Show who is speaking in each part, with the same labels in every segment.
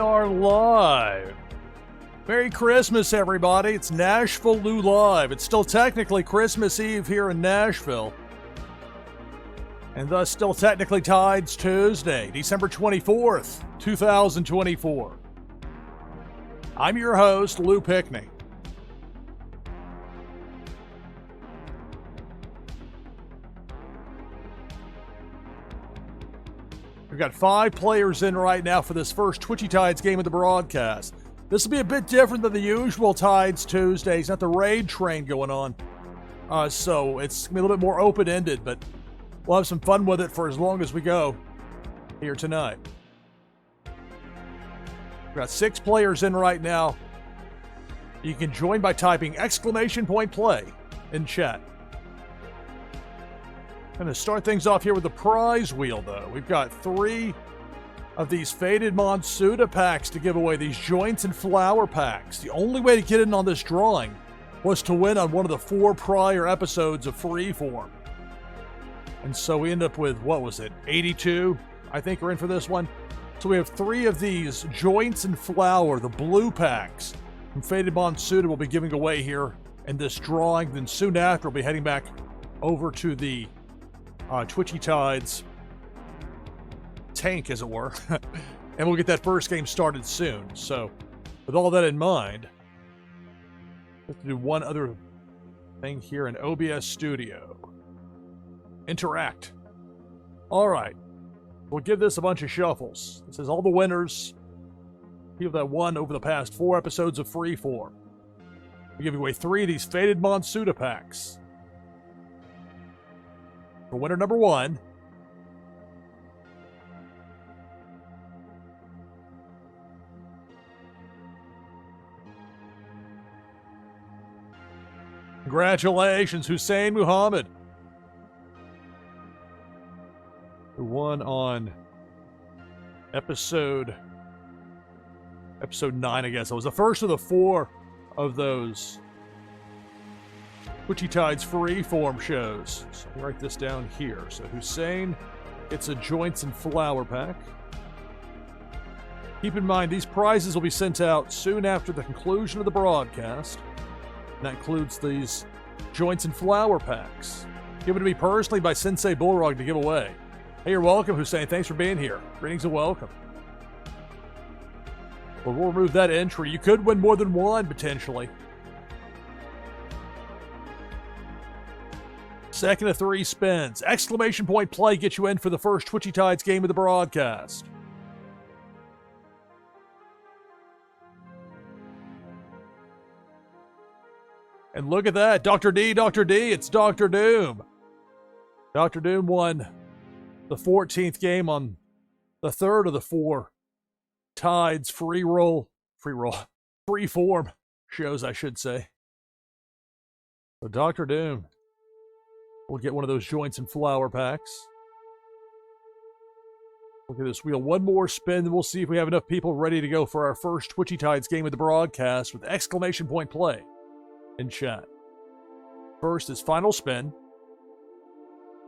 Speaker 1: are live. Merry Christmas, everybody. It's NashvilleLou Live. It's still technically Christmas Eve here in Nashville, and thus still technically Tides Tuesday, December 24th, 2024. I'm your host, Lou Pickney. We've got 5 players in right now for this first Twitchy Tides game of the broadcast. This will be a bit different than the usual Tides Tuesdays. Not the raid train going on. So it's going to be a little bit more open-ended, but we'll have some fun with it for as long as we go here tonight. We've got 6 players in right now. You can join by typing !play in chat. I'm going to start things off here with the prize wheel, though. We've got 3 of these Faded Monsuda packs to give away, these Joints and Flower packs. The only way to get in on this drawing was to win on one of the 4 prior episodes of Freeform. And so we end up with, what was it, 82, I think, are in for this one. So we have 3 of these Joints and Flower, the blue packs from Faded Monsuda we'll be giving away here in this drawing. Then soon after, we'll be heading back over to the Twitchy Tides tank, as it were. And we'll get that first game started soon. So with all that in mind, we have to do one other thing here in OBS Studio. Interact. All right. We'll give this a bunch of shuffles. This is all the winners, people that won over the past 4 episodes of Freeform. We're giving away 3 of these Faded Monsuda packs. For winner number 1, congratulations, Hussein Muhammad, who won on episode 9, I guess. It was the first of the 4 of those Twitchy Tides Freeform shows. So I'll write this down here. So Hussein, it's a Joints and Flower pack. Keep in mind, these prizes will be sent out soon after the conclusion of the broadcast. And that includes these Joints and Flower packs, given to me personally by Sensei Bullrog to give away. Hey, you're welcome, Hussein. Thanks for being here. Greetings and welcome. Well, we'll remove that entry. You could win more than one, potentially. Second of 3 spins. !play gets you in for the first Twitchy Tides game of the broadcast. And look at that. Dr. D, it's Dr. Doom. Dr. Doom won the 14th game on the 3rd of the 4 Tides Freeform shows, I should say. So Dr. Doom we'll get one of those Joints and Flower packs. Look at this wheel. One more spin, then we'll see if we have enough people ready to go for our first Twitchy Tides game of the broadcast with !play in chat. First is final spin.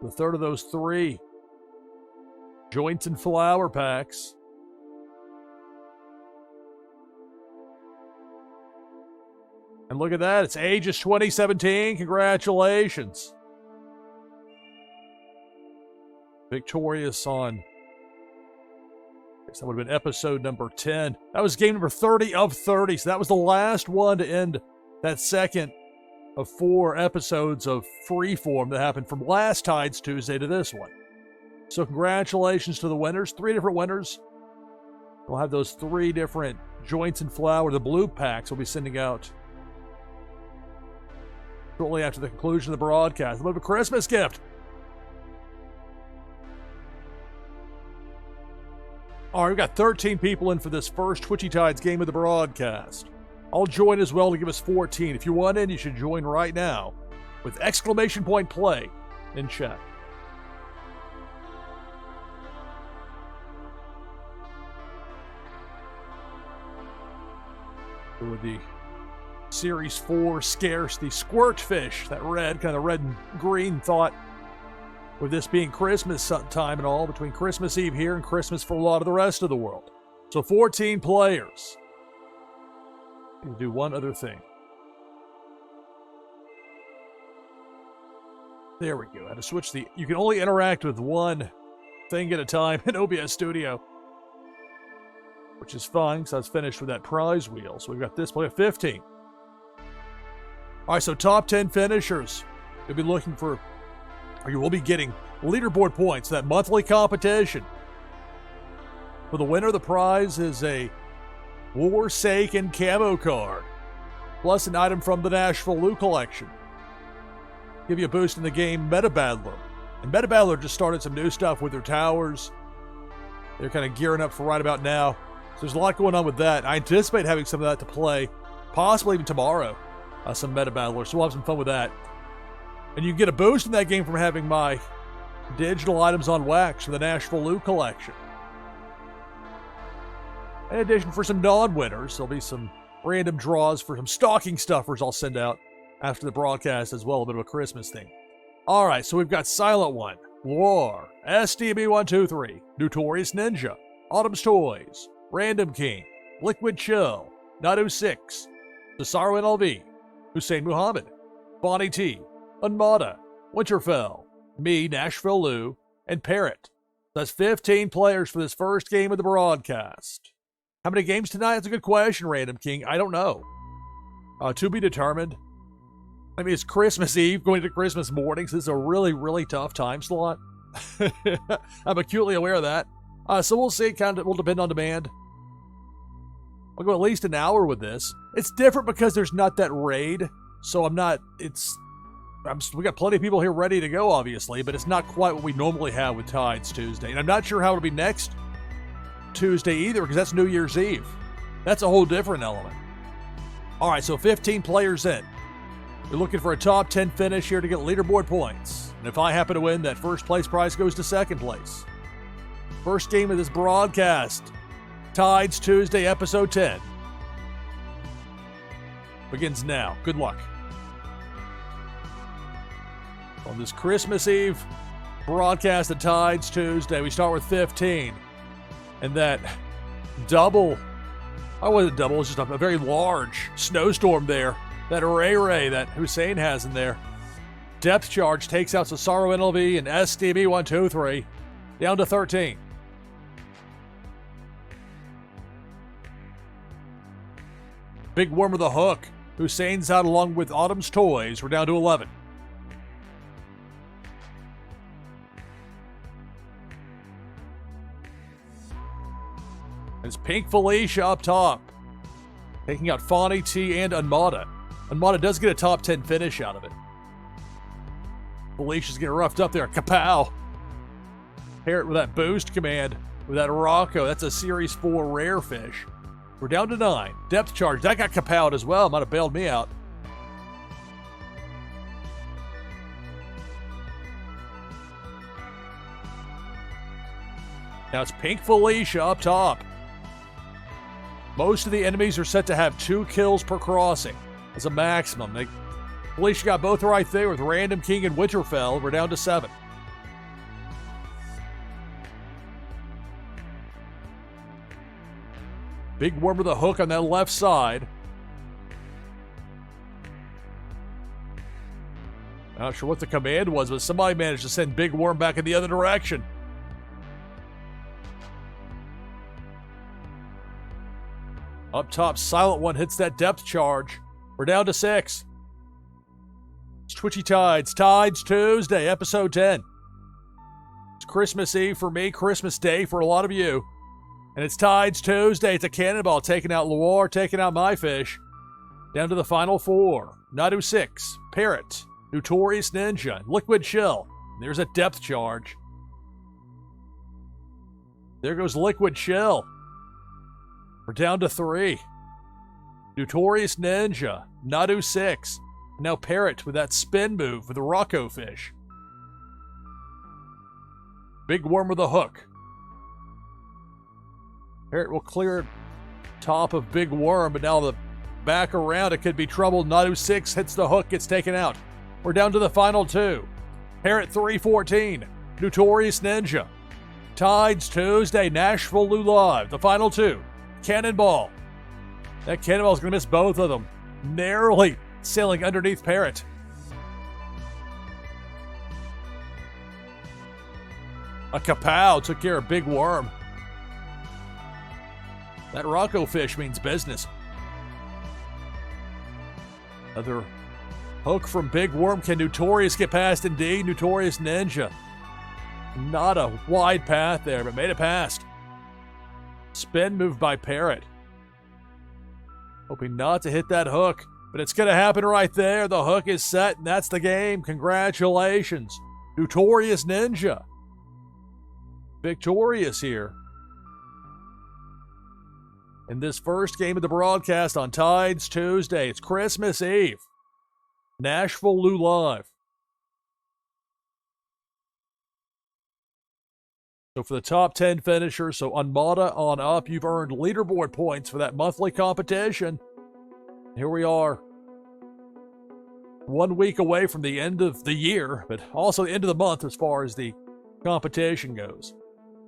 Speaker 1: The 3rd of those 3 Joints and Flower packs. And look at that. It's Aegis 2017. Congratulations. Victorious on, I guess that would have been episode number 10. That was game number 30 of 30. So that was the last one to end that second of 4 episodes of Freeform that happened from last Tides Tuesday to this one. So congratulations to the winners. 3 different winners. We'll have those 3 different Joints and Flower, the blue packs we'll be sending out shortly after the conclusion of the broadcast. A little bit of a Christmas gift. All right, we've got 13 people in for this first Twitchy Tides game of the broadcast. I'll join as well to give us 14. If you want in, you should join right now with !play in chat. With the Series 4 scarce, the squirt fish, that red, kind of red and green thought with this being Christmas time and all, between Christmas Eve here and Christmas for a lot of the rest of the world. So 14 players. We'll do one other thing. There we go. I had to switch the... You can only interact with one thing at a time in OBS Studio. Which is fine, because I was finished with that prize wheel. So we've got this play at 15. All right, so top 10 finishers. You'll be looking for... Or you will be getting leaderboard points, that monthly competition. For the winner, the prize is a Forsaken camo card, plus an item from the NashvilleLou collection. Give you a boost in the game Meta Battler. And Meta Battler just started some new stuff with their towers. They're kind of gearing up for right about now. So there's a lot going on with that. I anticipate having some of that to play, possibly even tomorrow. Some Meta Battler, so we'll have some fun with that. And you can get a boost in that game from having my digital items on wax for the NashvilleLou collection. In addition, for some non-winners, there'll be some random draws for some stocking stuffers I'll send out after the broadcast as well, a bit of a Christmas thing. All right, so we've got Silent One, War, SDB123, Notorious Ninja, Autumn's Toys, Random King, Liquid Chill, Nadu6, Cesaro NLV, Hussein Muhammad, Bonnie T, Unmada, Winterfell, me, NashvilleLou, and Parrot. That's 15 players for this first game of the broadcast. How many games tonight? That's a good question, Random King. I don't know. To be determined. I mean, it's Christmas Eve going to Christmas morning, so this is a really, really tough time slot. I'm acutely aware of that. So we'll see. Kind of will depend on demand. I'll go at least an hour with this. It's different because there's not that raid, so we got plenty of people here ready to go, obviously, but it's not quite what we normally have with Tides Tuesday. And I'm not sure how it'll be next Tuesday either, because that's New Year's Eve. That's a whole different element. All right, so 15 players in. We're looking for a top 10 finish here to get leaderboard points. And if I happen to win, that first place prize goes to second place. First game of this broadcast, Tides Tuesday, episode 10. Begins now. Good luck. On this Christmas Eve broadcast of Tides Tuesday, we start with 15. And that double, I wasn't double, it was just a very large snowstorm there. That Ray that Hussein has in there. Depth charge takes out Cesaro NLV and SDB123 down to 13. Big Worm with a hook. Hussein's out along with Autumn's Toys. We're down to 11. It's Pink Felicia up top, taking out Fawny T and Unmada. Unmada does get a top 10 finish out of it. Felicia's getting roughed up there. Kapow! Parrot with that boost command with that Rocco. That's a Series 4 rare fish. We're down to 9. Depth charge. That got kapowed as well. Might have bailed me out. Now it's Pink Felicia up top. Most of the enemies are set to have 2 kills per crossing as a maximum. Felicia got both right there with Random King and Winterfell. We're down to 7. Big Worm with a hook on that left side. Not sure what the command was, but somebody managed to send Big Worm back in the other direction. Up top, Silent One hits that depth charge. We're down to 6. It's Twitchy Tides Tuesday, episode 10. It's Christmas Eve for me, Christmas Day for a lot of you. And it's Tides Tuesday. It's a cannonball taking out Loire, taking out my fish. Down to the final 4. Nadu6, Parrot, Notorious Ninja, Liquid Chill. There's a depth charge. There goes Liquid Chill. We're down to 3. Notorious Ninja, Nadu6. Now Parrot with that spin move with the Rocco fish. Big Worm with a hook. Parrot will clear top of Big Worm, but now the back around, it could be trouble. Nadu6 hits the hook, gets taken out. We're down to the final 2. Parrot 314, Notorious Ninja. Tides Tuesday, NashvilleLou Live, the final 2. Cannonball. That cannonball is going to miss both of them. Narrowly sailing underneath Parrot. A kapow took care of Big Worm. That Rocco fish means business. Another hook from Big Worm. Can Notorious get past? Indeed, Notorious Ninja. Not a wide path there, but made it past. Spin move by Parrot. Hoping not to hit that hook, but it's going to happen right there. The hook is set, and that's the game. Congratulations. Notorious Ninja. Victorious here. In this first game of the broadcast on Tides Tuesday, it's Christmas Eve. NashvilleLou live. So for the top 10 finishers, so Unmada on up, you've earned leaderboard points for that monthly competition. Here we are. 1 week away from the end of the year, but also the end of the month as far as the competition goes.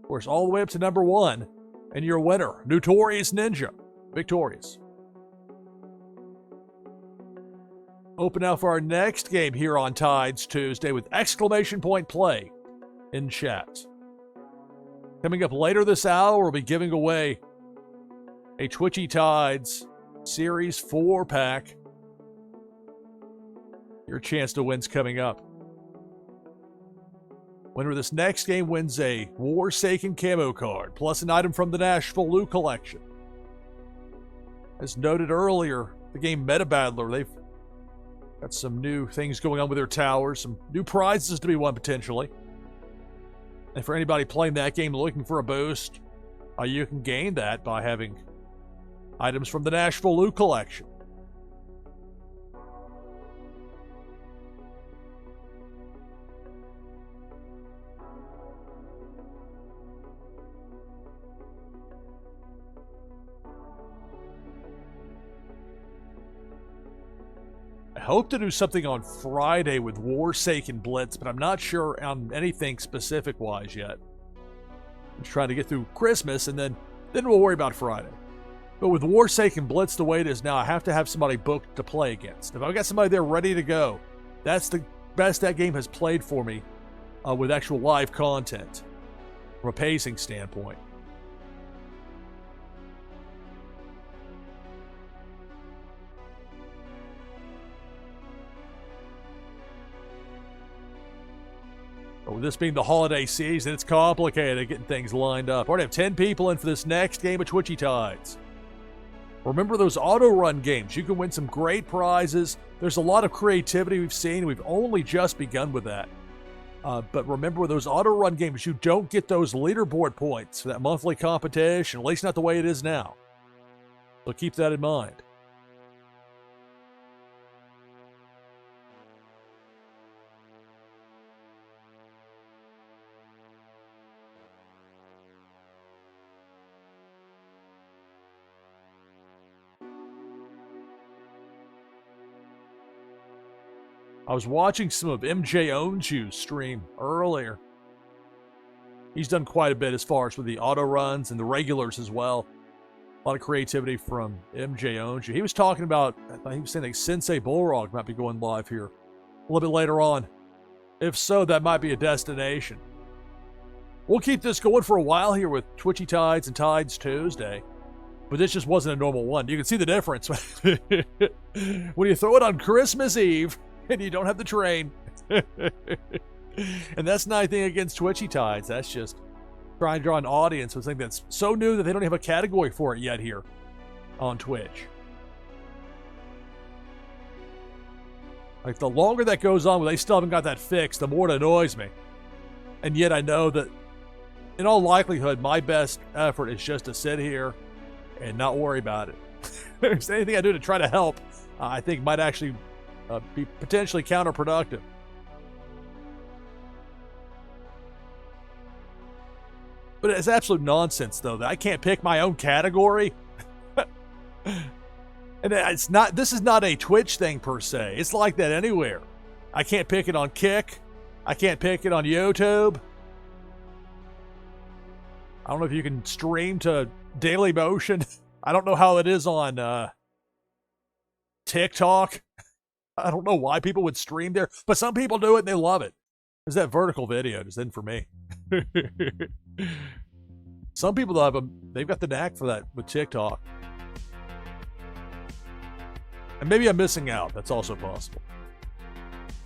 Speaker 1: Of course, all the way up to number 1, and your winner, Notorious Ninja, victorious. Open now for our next game here on Tides Tuesday with exclamation point play in chat. Coming up later this hour, we'll be giving away a Twitchy Tides Series 4-pack. Your chance to win's coming up. Winner of this next game wins a Warsaken camo card, plus an item from the NashvilleLou collection. As noted earlier, the game Meta Battler, they've got some new things going on with their towers, some new prizes to be won potentially. And for anybody playing that game looking for a boost, you can gain that by having items from the NashvilleLou collection. I hope to do something on Friday with Warsaken Blitz, but I'm not sure on anything specific-wise yet. I'm just trying to get through Christmas, and then we'll worry about Friday. But with Warsaken Blitz the way it is now, I have to have somebody booked to play against. If I've got somebody there ready to go, that's the best that game has played for me with actual live content from a pacing standpoint. But with this being the holiday season, it's complicated getting things lined up. We're going to have 10 people in for this next game of Twitchy Tides. Remember those auto run games. You can win some great prizes. There's a lot of creativity we've seen. We've only just begun with that. But remember, with those auto run games, you don't get those leaderboard points for that monthly competition, at least not the way it is now. So keep that in mind. I was watching some of MJ Owns You's stream earlier. He's done quite a bit as far as with the auto runs and the regulars as well. A lot of creativity from MJ Owns You. He was talking about, I think he was saying like Sensei Bullrog might be going live here a little bit later on. If so, that might be a destination. We'll keep this going for a while here with Twitchy Tides and Tides Tuesday. But this just wasn't a normal one. You can see the difference. When you throw it on Christmas Eve, and you don't have the train. And that's not anything against Twitchy Tides. That's just trying to draw an audience with something that's so new that they don't have a category for it yet here on Twitch. Like, the longer that goes on, when they still haven't got that fixed, the more it annoys me. And yet I know that, in all likelihood, my best effort is just to sit here and not worry about it. If there's anything I do to try to help, I think might actually be potentially counterproductive. But it's absolute nonsense, though, that I can't pick my own category. And it's not. This is not a Twitch thing per se. It's like that anywhere. I can't pick it on Kick. I can't pick it on YouTube. I don't know if you can stream to Daily Motion. I don't know how it is on TikTok. I don't know why people would stream there, but some people do it and they love it. There's that vertical video just in for me. Some people love them. They've got the knack for that with TikTok. And maybe I'm missing out. That's also possible.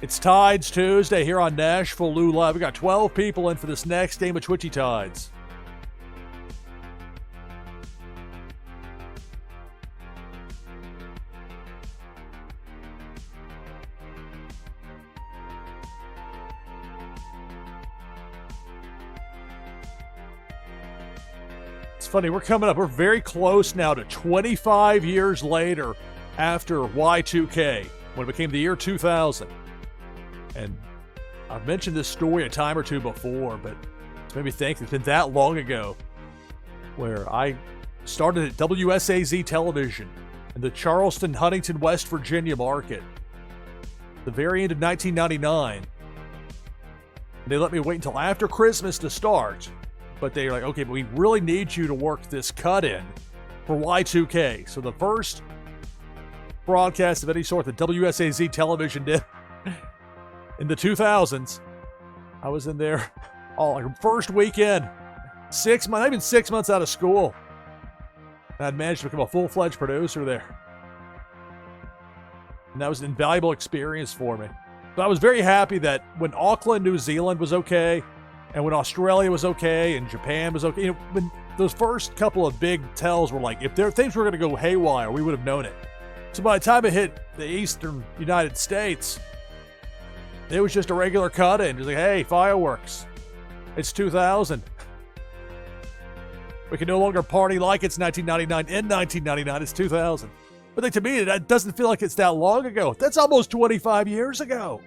Speaker 1: It's Tides Tuesday here on NashvilleLou Live. We got 12 people in for this next game of Twitchy Tides. It's funny, we're very close now to 25 years later after Y2K, when it became the year 2000. And I've mentioned this story a time or two before, but it's made me think it's been that long ago where I started at WSAZ Television in the Charleston, Huntington, West Virginia market at the very end of 1999. They let me wait until after Christmas to start, but they're like, okay, but we really need you to work this cut-in for Y2K. So the first broadcast of any sort that WSAZ Television did in the 2000s, I was in there like first weekend, 6 months, not even 6 months out of school. And I'd managed to become a full-fledged producer there. And that was an invaluable experience for me. But I was very happy that when Auckland, New Zealand was okay, and when Australia was okay, and Japan was okay, when those first couple of big tells were like, if things were going to go haywire, we would have known it. So by the time it hit the eastern United States, it was just a regular cut-in. Just like, hey, fireworks. It's 2000. We can no longer party like it's 1999 in 1999. It's 2000. But to me, that doesn't feel like it's that long ago. That's almost 25 years ago.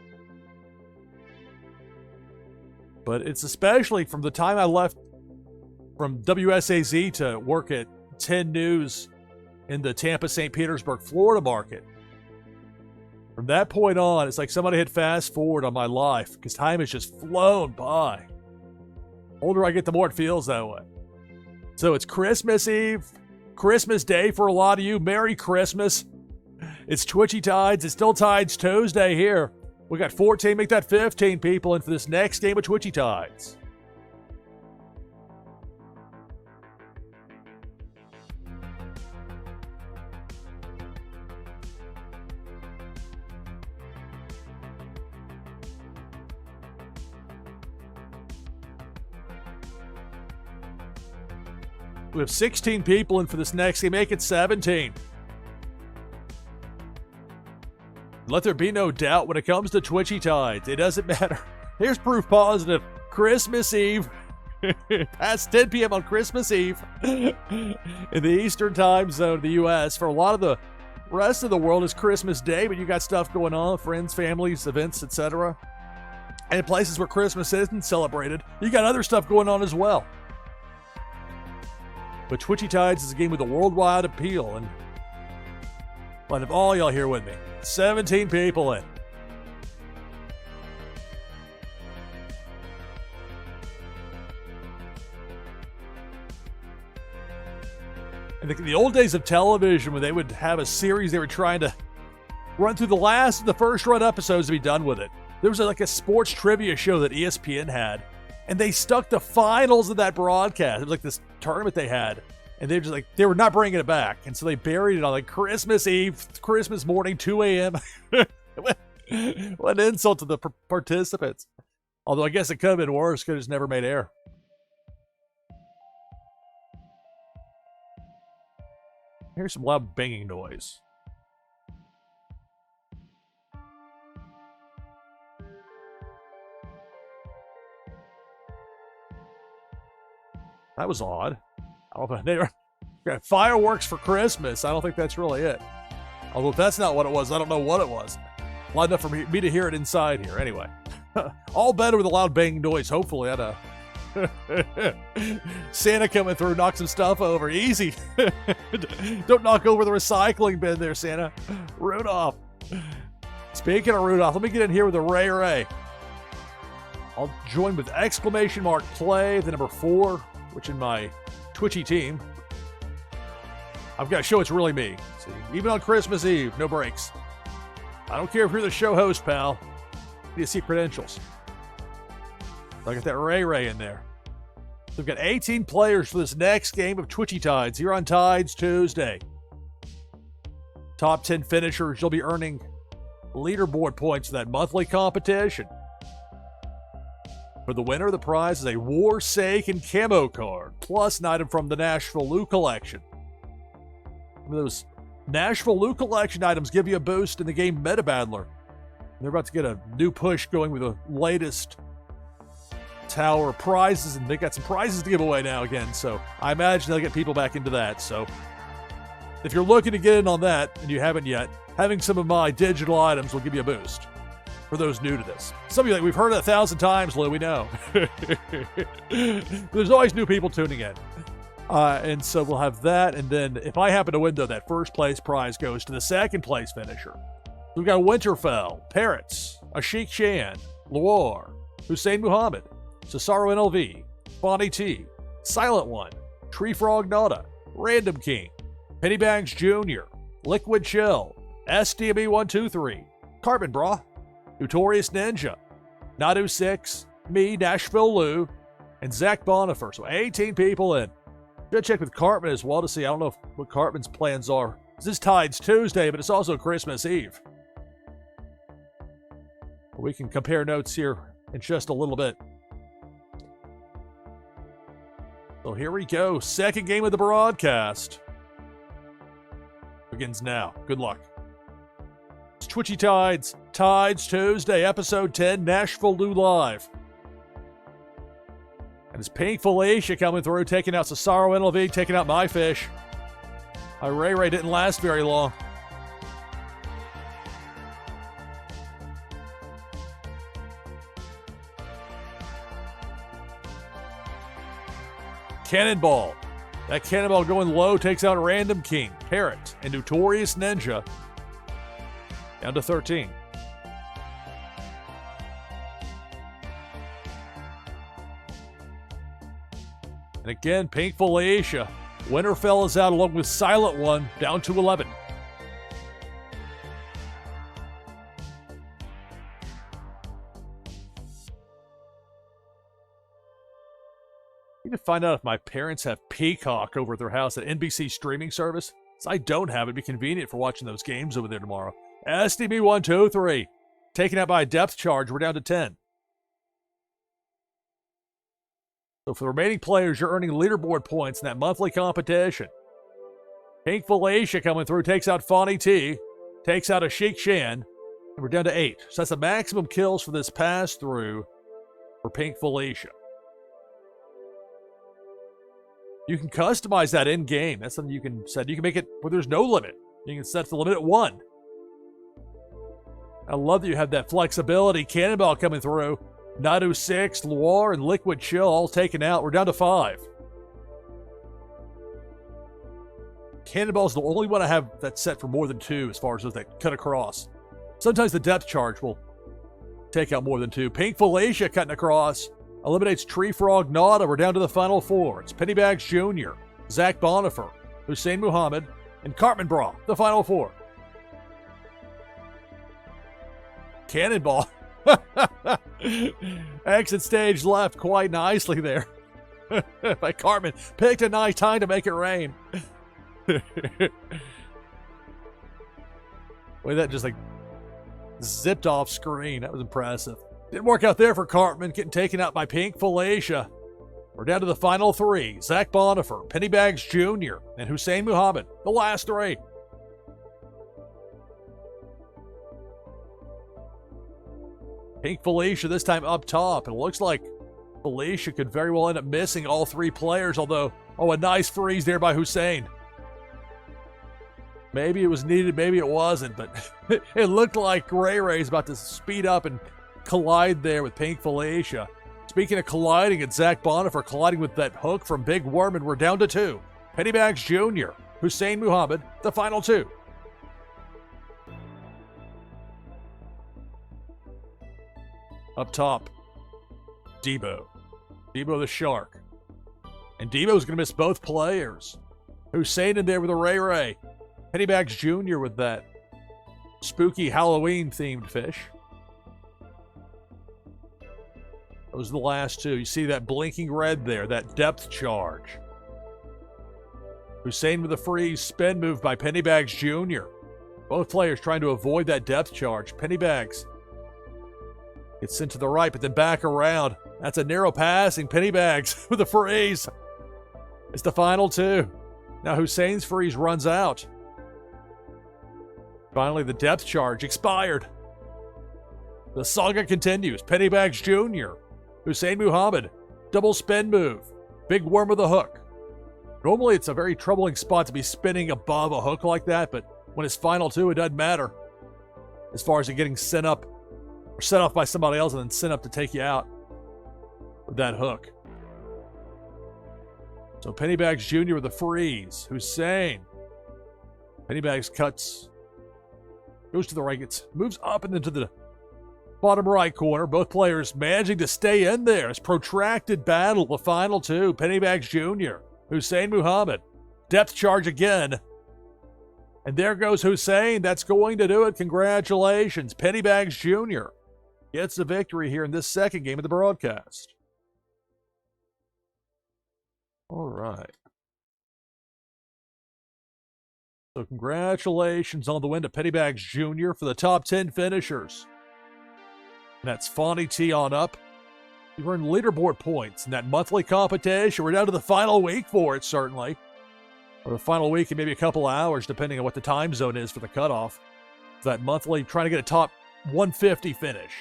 Speaker 1: But it's especially from the time I left from WSAZ to work at 10 News in the Tampa, St. Petersburg, Florida market. From that point on, it's like somebody hit fast forward on my life because time has just flown by. The older I get, the more it feels that way. So it's Christmas Eve, Christmas Day for a lot of you. Merry Christmas. It's Twitchy Tides. It's still Tides Tuesday here. We got 14, make that 15 people in for this next game of Twitchy Tides. We have 16 people in for this next game. Make it 17. Let there be no doubt when it comes to Twitchy Tides, it doesn't matter. Here's proof positive. Christmas Eve. Past 10 p.m. on Christmas Eve in the Eastern time zone of the U.S. For a lot of the rest of the world, is Christmas Day, but you got stuff going on, friends, families, events, etc. And places where Christmas isn't celebrated, you got other stuff going on as well. But Twitchy Tides is a game with a worldwide appeal, and glad of all y'all here with me. 17 people in. And the old days of television, when they would have a series, they were trying to run through the last of the first run episodes to be done with it. There was like a sports trivia show that ESPN had, and they stuck the finals of that broadcast. It was like this tournament they had, and they were just like, they were not bringing it back. And so they buried it on like Christmas Eve, Christmas morning, 2 a.m. What an insult to the participants. Although I guess it could have been worse because it just never made air. Here's some loud banging noise. That was odd. I don't know if they were got fireworks for Christmas. I don't think that's really it. Although if that's not what it was, I don't know what it was. Loud enough for me to hear it inside here. Anyway, all better with a loud banging noise. Hopefully, I Santa coming through, knock some stuff over. Easy. Don't knock over the recycling bin there, Santa. Rudolph. Speaking of Rudolph, let me get in here with a Ray. I'll join with exclamation mark play, the number 4, which in my Twitchy team, I've got to show it's really me. See, even on Christmas Eve, no breaks. I don't care if you're the show host, pal. You see credentials. So I got that Ray in there. So we've got 18 players for this next game of Twitchy Tides here on Tides Tuesday. Top 10 finishers, you'll be earning leaderboard points for that monthly competition. For the winner, the prize is a Warsaken camo card, plus an item from the NashvilleLou collection. Those NashvilleLou collection items give you a boost in the game Meta Battler. They're about to get a new push going with the latest tower prizes, and they got some prizes to give away now again, so I imagine they'll get people back into that. So if you're looking to get in on that, and you haven't yet, having some of my digital items will give you a boost for those new to this. Some of you, like, we've heard it 1,000 times, Lou, we know. There's always new people tuning in. And so we'll have that, and then if I happen to win, though, that first place prize goes to the second place finisher. We've got Winterfell, Parrots, Ashik Shan, Loire, Hussein Muhammad, Cesaro NLV, Bonnie T, Silent One, Tree Frog Nada, Random King, Pennybags Jr., Liquid Chill, SDME123, Carbon Bra, Notorious Ninja, Nadu6, me, NashvilleLou, and Zach Bonifer. So 18 people in. Should check with Cartman as well to see. I don't know what Cartman's plans are. This is Tides Tuesday, but it's also Christmas Eve. We can compare notes here in just a little bit. So here we go. Second game of the broadcast begins now. Good luck. It's Twitchy Tides, Tides Tuesday, episode 10, NashvilleLou Live. And it's Pink Felicia coming through, taking out Cesaro NLV, taking out my fish. My Ray didn't last very long. Cannonball. That cannonball going low takes out Random King, Parrot, and Notorious Ninja. Down to 13. And again, Pink Felicia. Winterfell is out along with Silent One, down to 11. I need to find out if my parents have Peacock over at their house, at NBC streaming service. So I don't have it. It'd be convenient for watching those games over there tomorrow. SDB123. Taken out by a depth charge. We're down to 10. So for the remaining players, you're earning leaderboard points in that monthly competition. Pink Felicia coming through, takes out Fawny T, takes out Ashik Shan, and we're down to 8. So that's the maximum kills for this pass-through for Pink Felicia. You can customize that in-game. That's something you can set. You can make it where there's no limit. You can set the limit at 1. I love that you have that flexibility. Cannonball coming through. Nadu 6, Loire, and Liquid Chill all taken out. We're down to 5. Cannonball's the only one I have that's set for more than 2 as far as those that cut across. Sometimes the depth charge will take out more than 2. Pink Felicia cutting across. Eliminates Tree Frog Nada. We're down to the final 4. It's Pennybags Jr., Zach Bonifer, Hussein Muhammad, and Cartman Bra, the final 4. Cannonball. Exit stage left quite nicely there. By Cartman. Picked a nice time to make it rain. Wait, that just like zipped off screen. That was impressive. Didn't work out there for Cartman, getting taken out by Pink Felicia. We're down to the final 3. Zach Bonifer, Pennybags Jr., and Hussein Muhammad. The last 3. Pink Felicia this time up top. And it looks like Felicia could very well end up missing all 3 players, although, a nice freeze there by Hussein. Maybe it was needed, maybe it wasn't, but it looked like Ray's about to speed up and collide there with Pink Felicia. Speaking of colliding, it's Zach Bonifer colliding with that hook from Big Worm, and we're down to 2. Pennybags Jr., Hussein Muhammad, the final 2. Up top, Debo the Shark. And Devo's going to miss both players. Hussein in there with a Ray Ray. Pennybags Jr. with that spooky Halloween-themed fish. Those are the last two. You see that blinking red there, that depth charge. Hussein with a freeze spin move by Pennybags Jr. Both players trying to avoid that depth charge. Pennybags gets sent to the right, but then back around. That's a narrow passing. Pennybags with a freeze. It's the final two. Now Hussein's freeze runs out. Finally, the depth charge expired. The saga continues. Pennybags Jr. Hussein Muhammad. Double spin move. Big worm with a hook. Normally, it's a very troubling spot to be spinning above a hook like that, but when it's final two, it doesn't matter. As far as it getting sent up or set off by somebody else and then sent up to take you out with that hook. So Pennybags Jr. with a freeze. Hussein. Pennybags cuts. Goes to the right. Gets, moves up and into the bottom right corner. Both players managing to stay in there. It's protracted battle. The final two. Pennybags Jr. Hussein Muhammad. Depth charge again. And there goes Hussein. That's going to do it. Congratulations. Pennybags Jr. gets the victory here in this second game of the broadcast. All right. So congratulations on the win to Pennybags Jr. for the top 10 finishers. And that's Fonny T on up. You've earned leaderboard points in that monthly competition. We're down to the final week for it, certainly. Or the final week and maybe a couple hours, depending on what the time zone is for the cutoff. That monthly, trying to get a top 150 finish.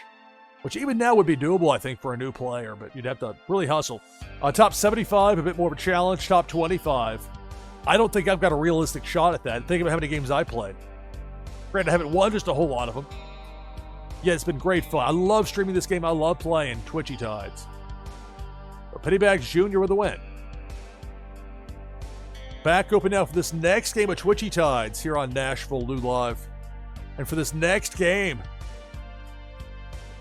Speaker 1: Which even now would be doable, I think, for a new player, but you'd have to really hustle. Top 75, a bit more of a challenge. Top 25. I don't think I've got a realistic shot at that. Think about how many games I played. Granted, I haven't won just a whole lot of them. Yeah, it's been great fun. I love streaming this game. I love playing Twitchy Tides. So Pennybags Jr. with the win. Back open now for this next game of Twitchy Tides here on NashvilleLou Live. And for this next game,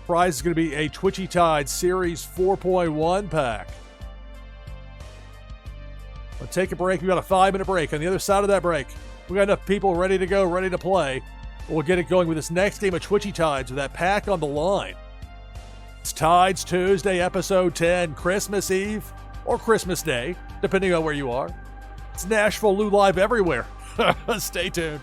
Speaker 1: prize is going to be a Twitchy Tides Series 4.1 pack. We'll take a break. We've got a 5-minute break. On the other side of that break, we got enough people ready to go, ready to play. We'll get it going with this next game of Twitchy Tides with that pack on the line. It's Tides Tuesday, episode 10, Christmas Eve or Christmas Day, depending on where you are. It's NashvilleLou Live everywhere. Stay tuned.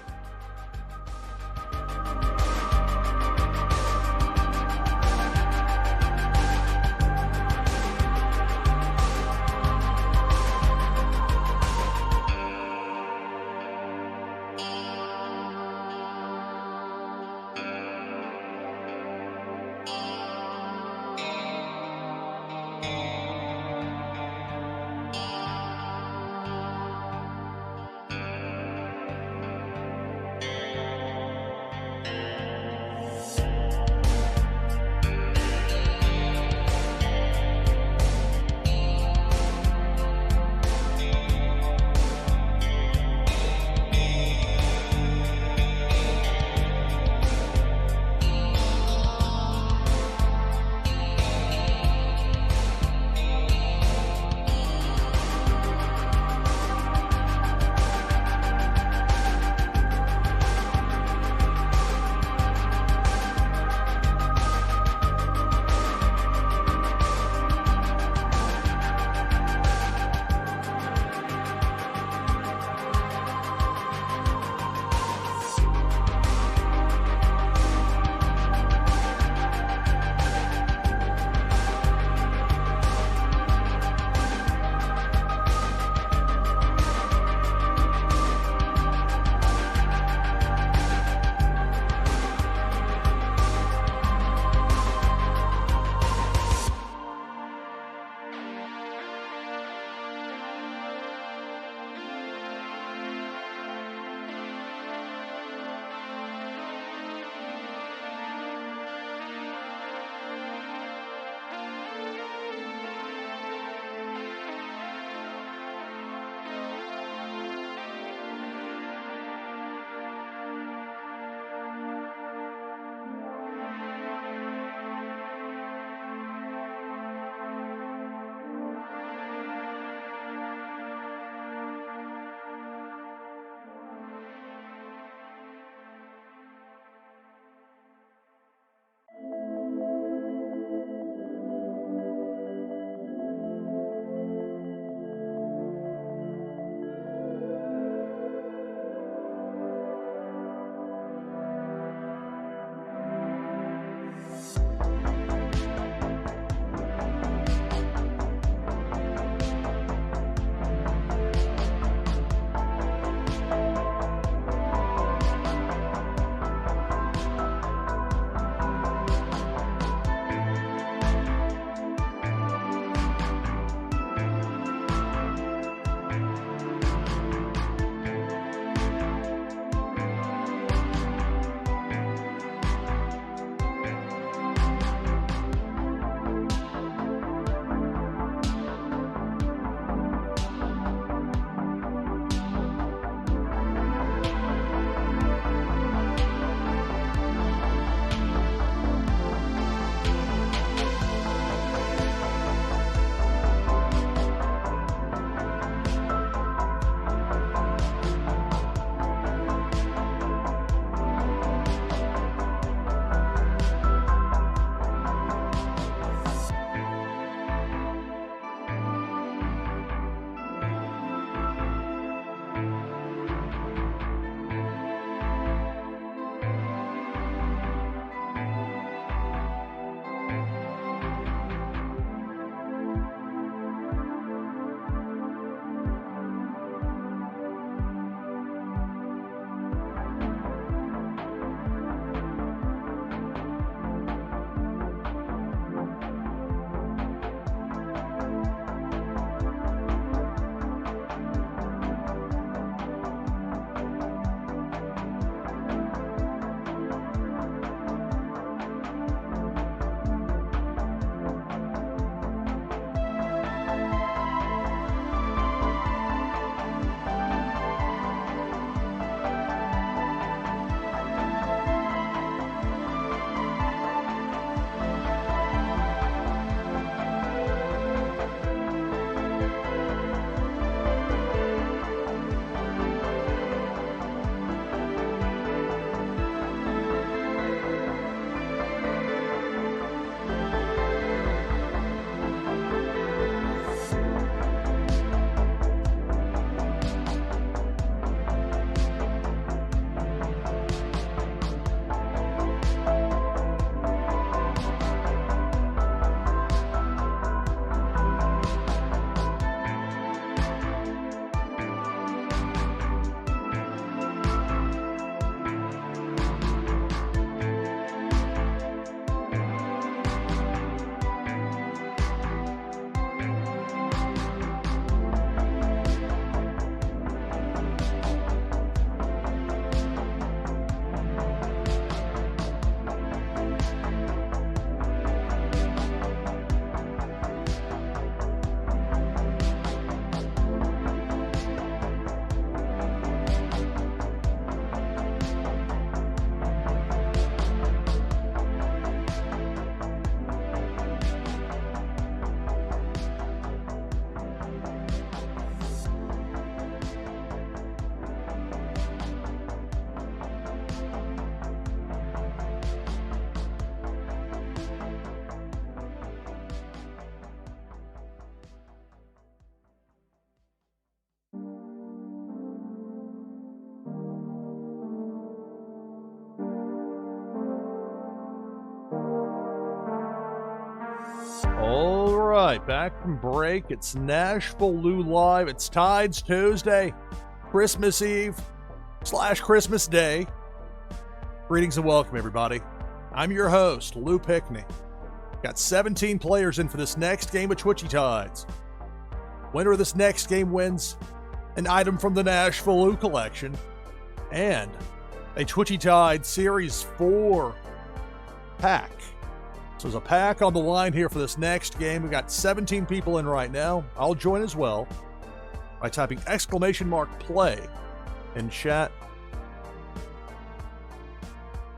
Speaker 1: right, back from break. It's NashvilleLou Live. It's Tides Tuesday, Christmas Eve / Christmas Day. Greetings and welcome, everybody. I'm your host, Lou Pickney. Got 17 players in for this next game of Twitchy Tides. Winner of this next game wins an item from the NashvilleLou collection and a Twitchy Tide Series 4 pack. So there's a pack on the line here for this next game. We got 17 people in right now. I'll join as well by typing !play in chat.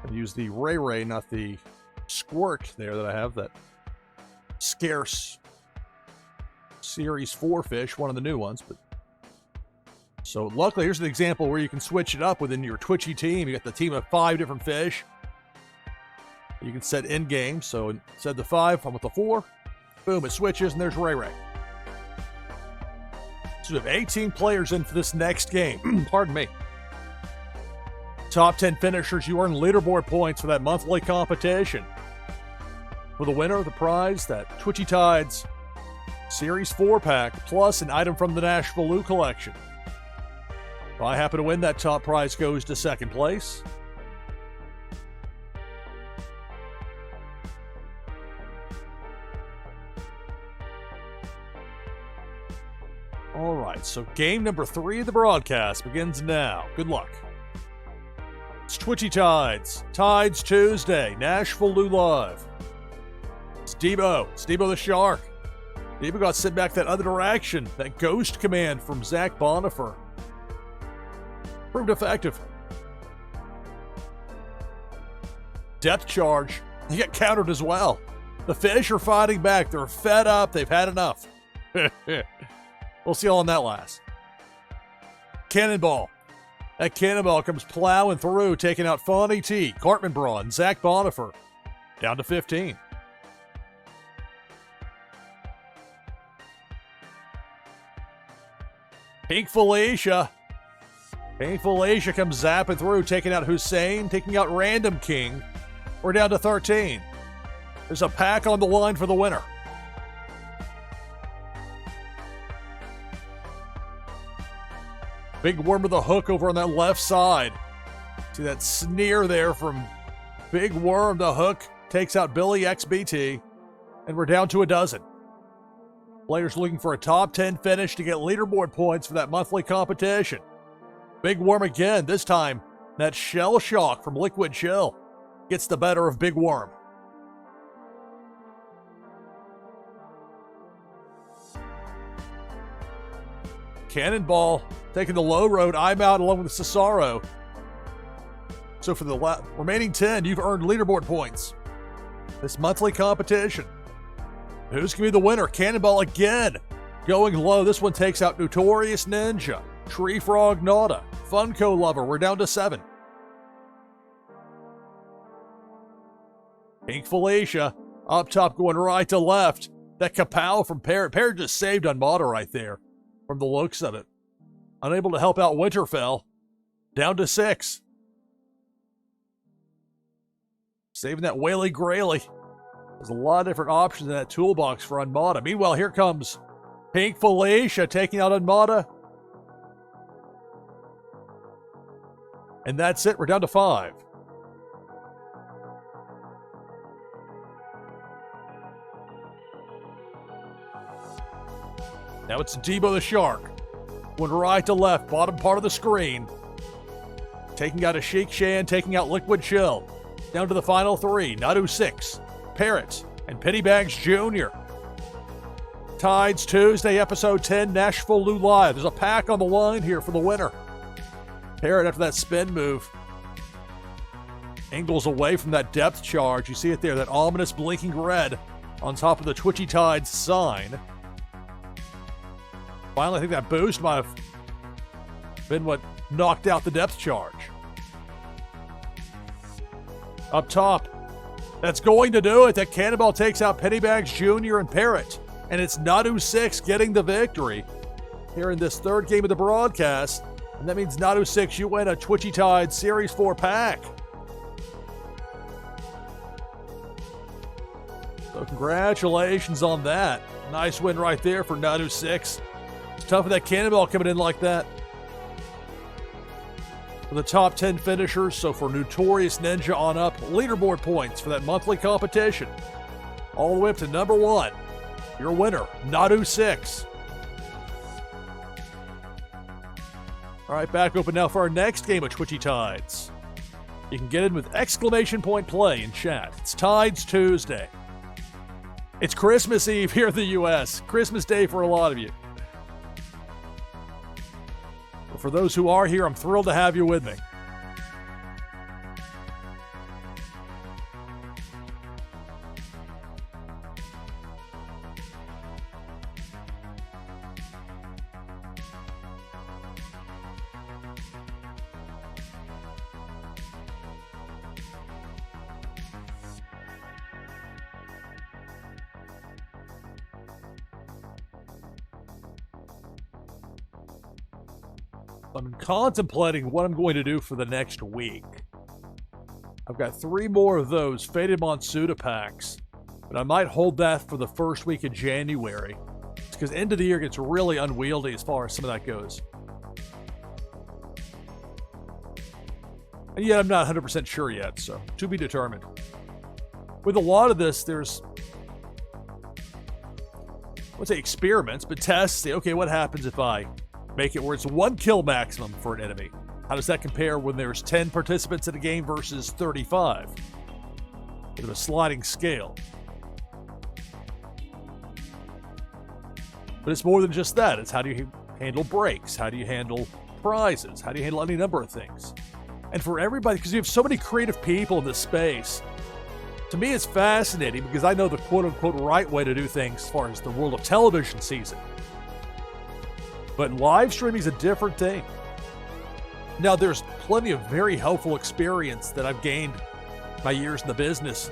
Speaker 1: And use the Ray, not the Squirt there that I have, that scarce Series 4 fish, one of the new ones. But so luckily, here's an example where you can switch it up within your Twitchy team. You got the team of 5 different fish. You can set in game. So instead of the 5, I'm with the 4. Boom, it switches, and there's Ray. So we have 18 players in for this next game. Pardon me. Top 10 finishers, you earn leaderboard points for that monthly competition. For the winner, the prize, that Twitchy Tides Series 4 pack, plus an item from the NashvilleLou collection. If I happen to win, that top prize goes to second place. All right, so game number 3 of the broadcast begins now. Good luck. It's Twitchy Tides, Tides Tuesday, NashvilleLou Live. It's Debo. It's Debo the Shark. Debo got sent back that other direction. That ghost command from Zach Bonifer proved effective. Depth charge. He got countered as well. The fish are fighting back. They're fed up. They've had enough. We'll see how long that lasts. Cannonball. That cannonball comes plowing through, taking out Fonny T, Cartman Braun, Zach Bonifer. Down to 15. Pink Felicia. Pink Felicia comes zapping through, taking out Hussein, taking out Random King. We're down to 13. There's a pack on the line for the winner. Big Worm with a hook over on that left side. See that sneer there from Big Worm. The hook takes out Billy XBT. And we're down to a dozen. Players looking for a top 10 finish to get leaderboard points for that monthly competition. Big Worm again. This time, that Shell Shock from Liquid Chill gets the better of Big Worm. Cannonball taking the low road. I'm out along with Cesaro. So for the remaining 10, you've earned leaderboard points. This monthly competition. Who's going to be the winner? Cannonball again. Going low. This one takes out Notorious Ninja, Tree Frog Nauta, Funko Lover. We're down to 7. Pink Felicia up top going right to left. That Kapow from Parrot. Parrot just saved on Mata right there from the looks of it. Unable to help out Winterfell. Down to 6. Saving that Whaley Grayley. There's a lot of different options in that toolbox for Unmata. Meanwhile, here comes Pink Felicia taking out Unmata. And that's it. We're down to 5. Now it's Debo the Shark. Going right to left, bottom part of the screen. Taking out a Sheik Shan, taking out Liquid Chill. Down to the final 3. Nadu 6, Parrot, and Pennybags Jr. Tides Tuesday, episode 10, NashvilleLou Live. There's a pack on the line here for the winner. Parrot, after that spin move, angles away from that depth charge. You see it there, that ominous blinking red on top of the Twitchy Tides sign. Finally, I think that boost might have been what knocked out the depth charge. Up top, that's going to do it. That Cannonball takes out Pennybags Jr. and Parrot. And it's Nadu 6 getting the victory here in this third game of the broadcast. And that means Nadu 6, you win a Twitchy Tide Series 4 pack. So congratulations on that. Nice win right there for NashvilleLou 6. It's tough with that cannonball coming in like that. For the top 10 finishers, so for Notorious Ninja on up, leaderboard points for that monthly competition. All the way up to number 1. Your winner, NashvilleLou 6. All right, back open now for our next game of Twitchy Tides. You can get in with exclamation point play in chat. It's Tides Tuesday. It's Christmas Eve here in the U.S. Christmas Day for a lot of you. But for those who are here, I'm thrilled to have you with me. I'm contemplating what I'm going to do for the next week. I've got 3 more of those Faded Monsuda packs, but I might hold that for the first week of January. It's because end of the year gets really unwieldy as far as some of that goes. And yet I'm not 100% sure yet, so to be determined. With a lot of this, there's, I wouldn't say experiments, but tests. Say, okay, what happens if I make it where it's 1 kill maximum for an enemy? How does that compare when there's 10 participants in a game versus 35? Bit of a sliding scale. But it's more than just that. It's how do you handle breaks? How do you handle prizes? How do you handle any number of things? And for everybody, because you have so many creative people in this space, to me it's fascinating because I know the quote-unquote right way to do things as far as the world of television sees it. But live streaming is a different thing. Now, there's plenty of very helpful experience that I've gained my years in the business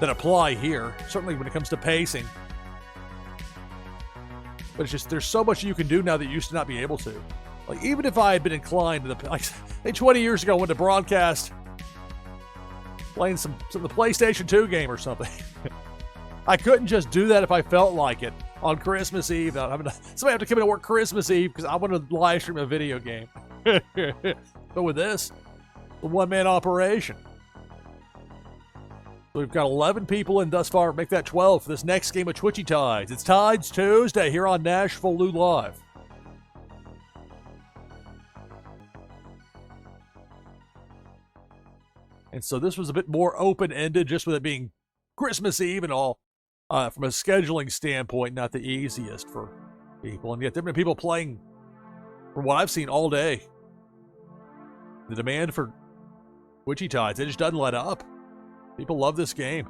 Speaker 1: that apply here, certainly when it comes to pacing. But it's just, there's so much you can do now that you used to not be able to. Like, even if I had been inclined to like 20 years ago, I went to broadcast playing some of the PlayStation 2 game or something. I couldn't just do that if I felt like it on Christmas Eve. Somebody have to come in to work Christmas Eve because I want to live stream a video game. But with this, the one-man operation. So we've got 11 people in thus far. Make that 12 for this next game of Twitchy Tides. It's Tides Tuesday here on NashvilleLou Live. And so this was a bit more open-ended, just with it being Christmas Eve and all. From a scheduling standpoint, not the easiest for people. And yet there have been people playing, from what I've seen, all day. The demand for Twitchy Tides, it just doesn't let up. People love this game.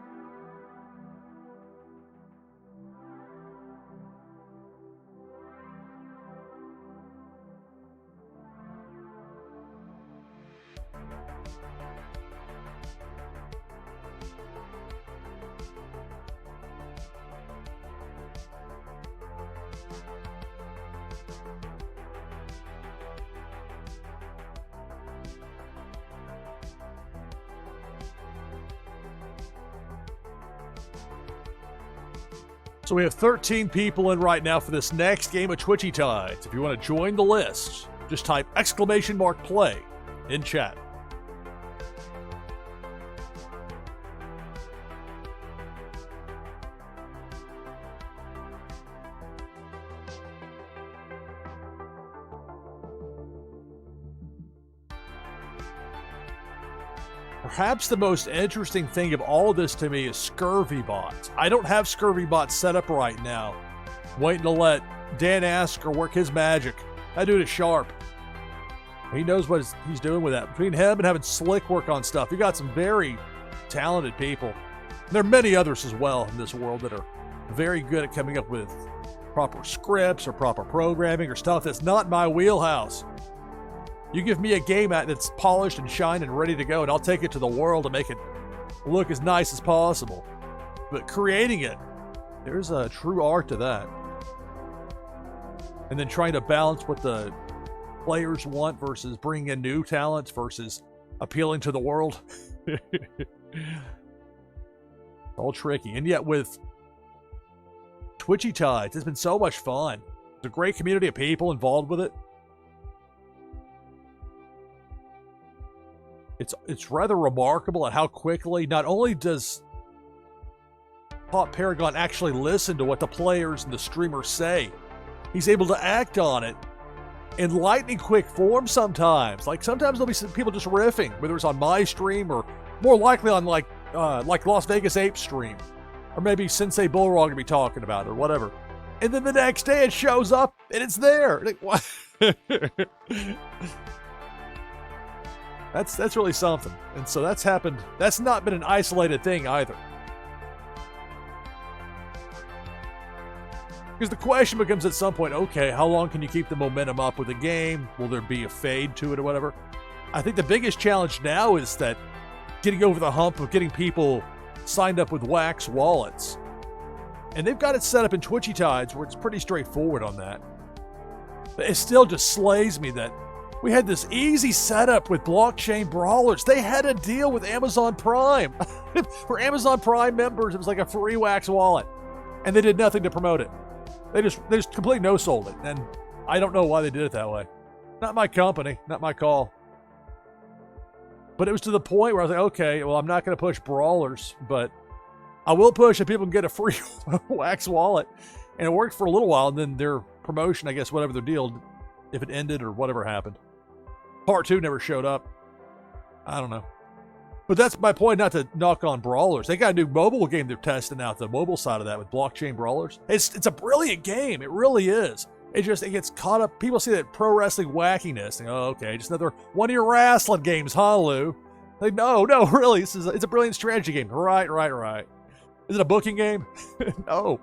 Speaker 1: So we have 13 people in right now for this next game of Twitchy Tides. If you want to join the list, just type !play in chat. Perhaps the most interesting thing of all of this to me is Scurvy Bots. I don't have Scurvy Bots set up right now. Waiting to let Dan Asker work his magic. That dude is sharp. He knows what he's doing with that. Between him and having Slick work on stuff, you got some very talented people. And there are many others as well in this world that are very good at coming up with proper scripts or proper programming or stuff that's not my wheelhouse. You give me a game that's polished and shined and ready to go, and I'll take it to the world and make it look as nice as possible. But creating it, there's a true art to that. And then trying to balance what the players want versus bringing in new talents versus appealing to the world. All tricky. And yet with Twitchy Tides. It's been so much fun. There's a great community of people involved with it. It's rather remarkable at how quickly, not only does Pop Paragon actually listen to what the players and the streamers say, he's able to act on it in lightning quick form sometimes. Like sometimes there'll be some people just riffing, whether it's on my stream or more likely on like Las Vegas Ape stream, or maybe Sensei Bullrog to be talking about it or whatever. And then the next day it shows up and it's there. Like, what? That's really something. And so that's happened. That's not been an isolated thing either. Because the question becomes at some point, okay, how long can you keep the momentum up with the game? Will there be a fade to it or whatever? I think the biggest challenge now is that getting over the hump of getting people signed up with Wax wallets. And they've got it set up in Twitchy Tides where it's pretty straightforward on that. But it still just slays me that we had this easy setup with blockchain brawlers. They had a deal with Amazon Prime. For Amazon Prime members, it was like a free Wax wallet. And they did nothing to promote it. They just completely no-sold it. And I don't know why they did it that way. Not my company, not my call. But it was to the point where I was like, okay, well, I'm not going to push brawlers, but I will push if people can get a free Wax wallet. And it worked for a little while, and then their promotion, I guess, whatever their deal, if it ended or whatever happened. Part 2 never showed up. I don't know. But that's my point, not to knock on brawlers. They got a new mobile game they're testing out, the mobile side of that with blockchain brawlers. It's a brilliant game. It really is. It gets caught up. People see that pro wrestling wackiness. And, oh, okay, just another one of your wrestling games, huh, Lou? Like, no, really. It's a brilliant strategy game. Right. Is it a booking game? No.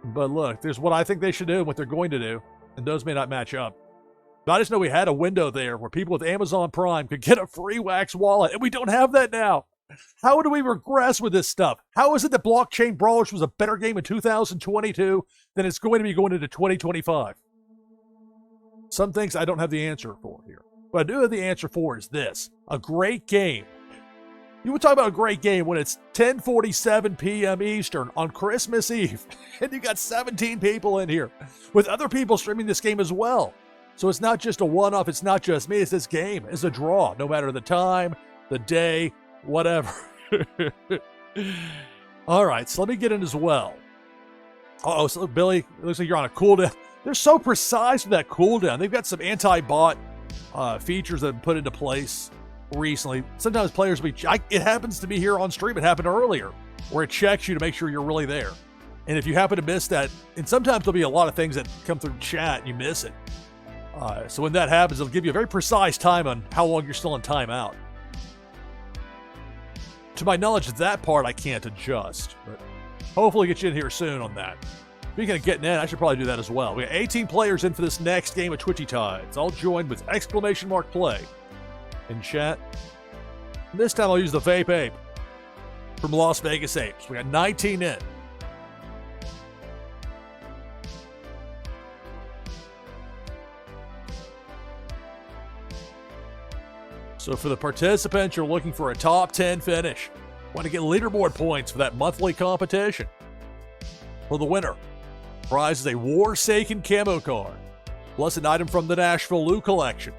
Speaker 1: But look, there's what I think they should do and what they're going to do. And those may not match up. But I just know we had a window there where people with Amazon Prime could get a free Wax wallet, and we don't have that now. How do we regress with this stuff? How is it that Blockchain Brawlers was a better game in 2022 than it's going to be going into 2025? Some things I don't have the answer for here. What I do have the answer for is this. A great game. You would talk about a great game when it's 10:47 p.m. Eastern on Christmas Eve, and you got 17 people in here with other people streaming this game as well. So it's not just a one-off, it's not just me, it's this game. It's a draw, no matter the time, the day, whatever. All right, so let me get in as well. Uh-oh, so Billy, it looks like you're on a cooldown. They're so precise with that cooldown. They've got some anti-bot features that have been put into place recently. Sometimes players, it happens to be here on stream, it happened earlier, where it checks you to make sure you're really there. And if you happen to miss that, and sometimes there'll be a lot of things that come through chat and you miss it. So when that happens, it'll give you a very precise time on how long you're still in timeout. To my knowledge, that part I can't adjust, but hopefully get you in here soon on that. Speaking of getting in, I should probably do that as well. We got 18 players in for this next game of Twitchy Tides, all joined with !play in chat. And this time I'll use the Vape Ape from Las Vegas Apes. We got 19 in. So for the participants, you're looking for a top 10 finish. Want to get leaderboard points for that monthly competition. For the winner, prize is a Warsaken camo card, plus an item from the NashvilleLou collection.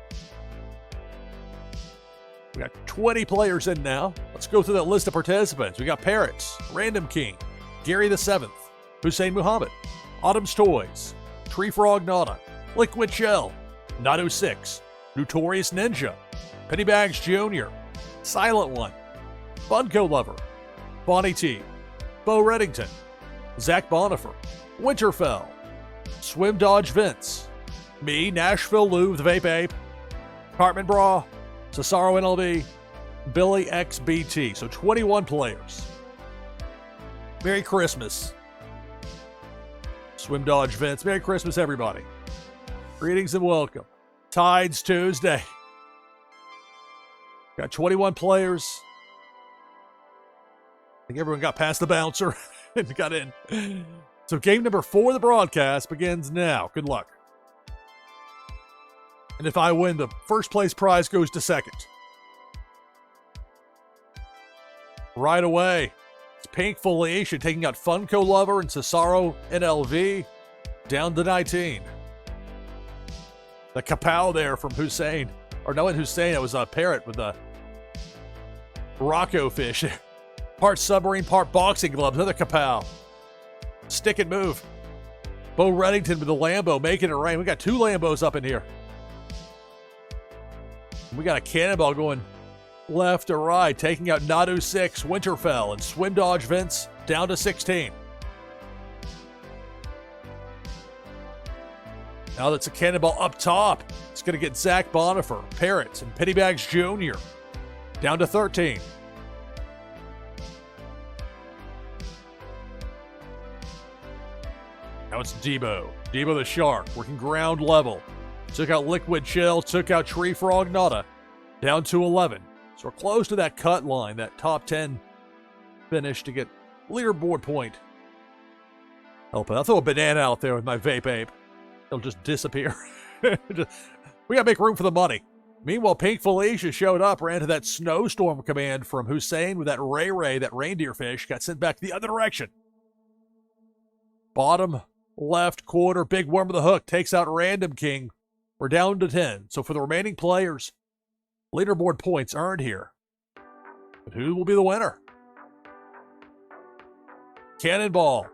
Speaker 1: We got 20 players in now. Let's go through that list of participants. We got Parrots, Random King, Gary the 7th, Hussein Muhammad, Autumn's Toys, Tree Frog Nana, Liquid Shell, Nato 6, Notorious Ninja, Pennybags Jr., Silent One, Funko Lover, Bonnie T, Bo Reddington, Zach Bonifer, Winterfell, Swim Dodge Vince, me, NashvilleLou, the Vape Ape, Cartman Bra, Cesaro NLB, Billy XBT. So 21 players. Merry Christmas. Swim Dodge Vince. Merry Christmas, everybody. Greetings and welcome. Tides Tuesday. Got 21 players. I think everyone got past the bouncer and got in. So game number 4 of the broadcast begins now. Good luck. And if I win, the first place prize goes to second. Right away. It's Pink Felicia taking out Funko Lover and Cesaro NLV down to 19. The kapow there from Hussein. Or no, Hussein, it was a parrot with a Rocco fish. Part submarine, part boxing gloves. Another kapow. Stick and move. Bo Reddington with the Lambo making it rain. We got 2 Lambos up in here. We got a cannonball going left to right, taking out Nadu 6, Winterfell, and Swim Dodge Vince down to 16. Now that's a cannonball up top. It's going to get Zach Bonifer, Parrots, and Pennybags Jr. down to 13. Now it's Debo. Debo the Shark, working ground level. Took out Liquid Chill, took out Tree Frog Nada, down to 11. So we're close to that cut line, that top 10 finish to get leaderboard point. I'll throw a banana out there with my vape ape. It'll just disappear. We gotta make room for the money. Meanwhile, Pink Felicia showed up, ran to that snowstorm command from Hussein with that Ray, that reindeer fish, got sent back the other direction. Bottom left quarter, big worm with the hook, takes out Random King. We're down to 10. So for the remaining players, leaderboard points earned here. But who will be the winner? Cannonball.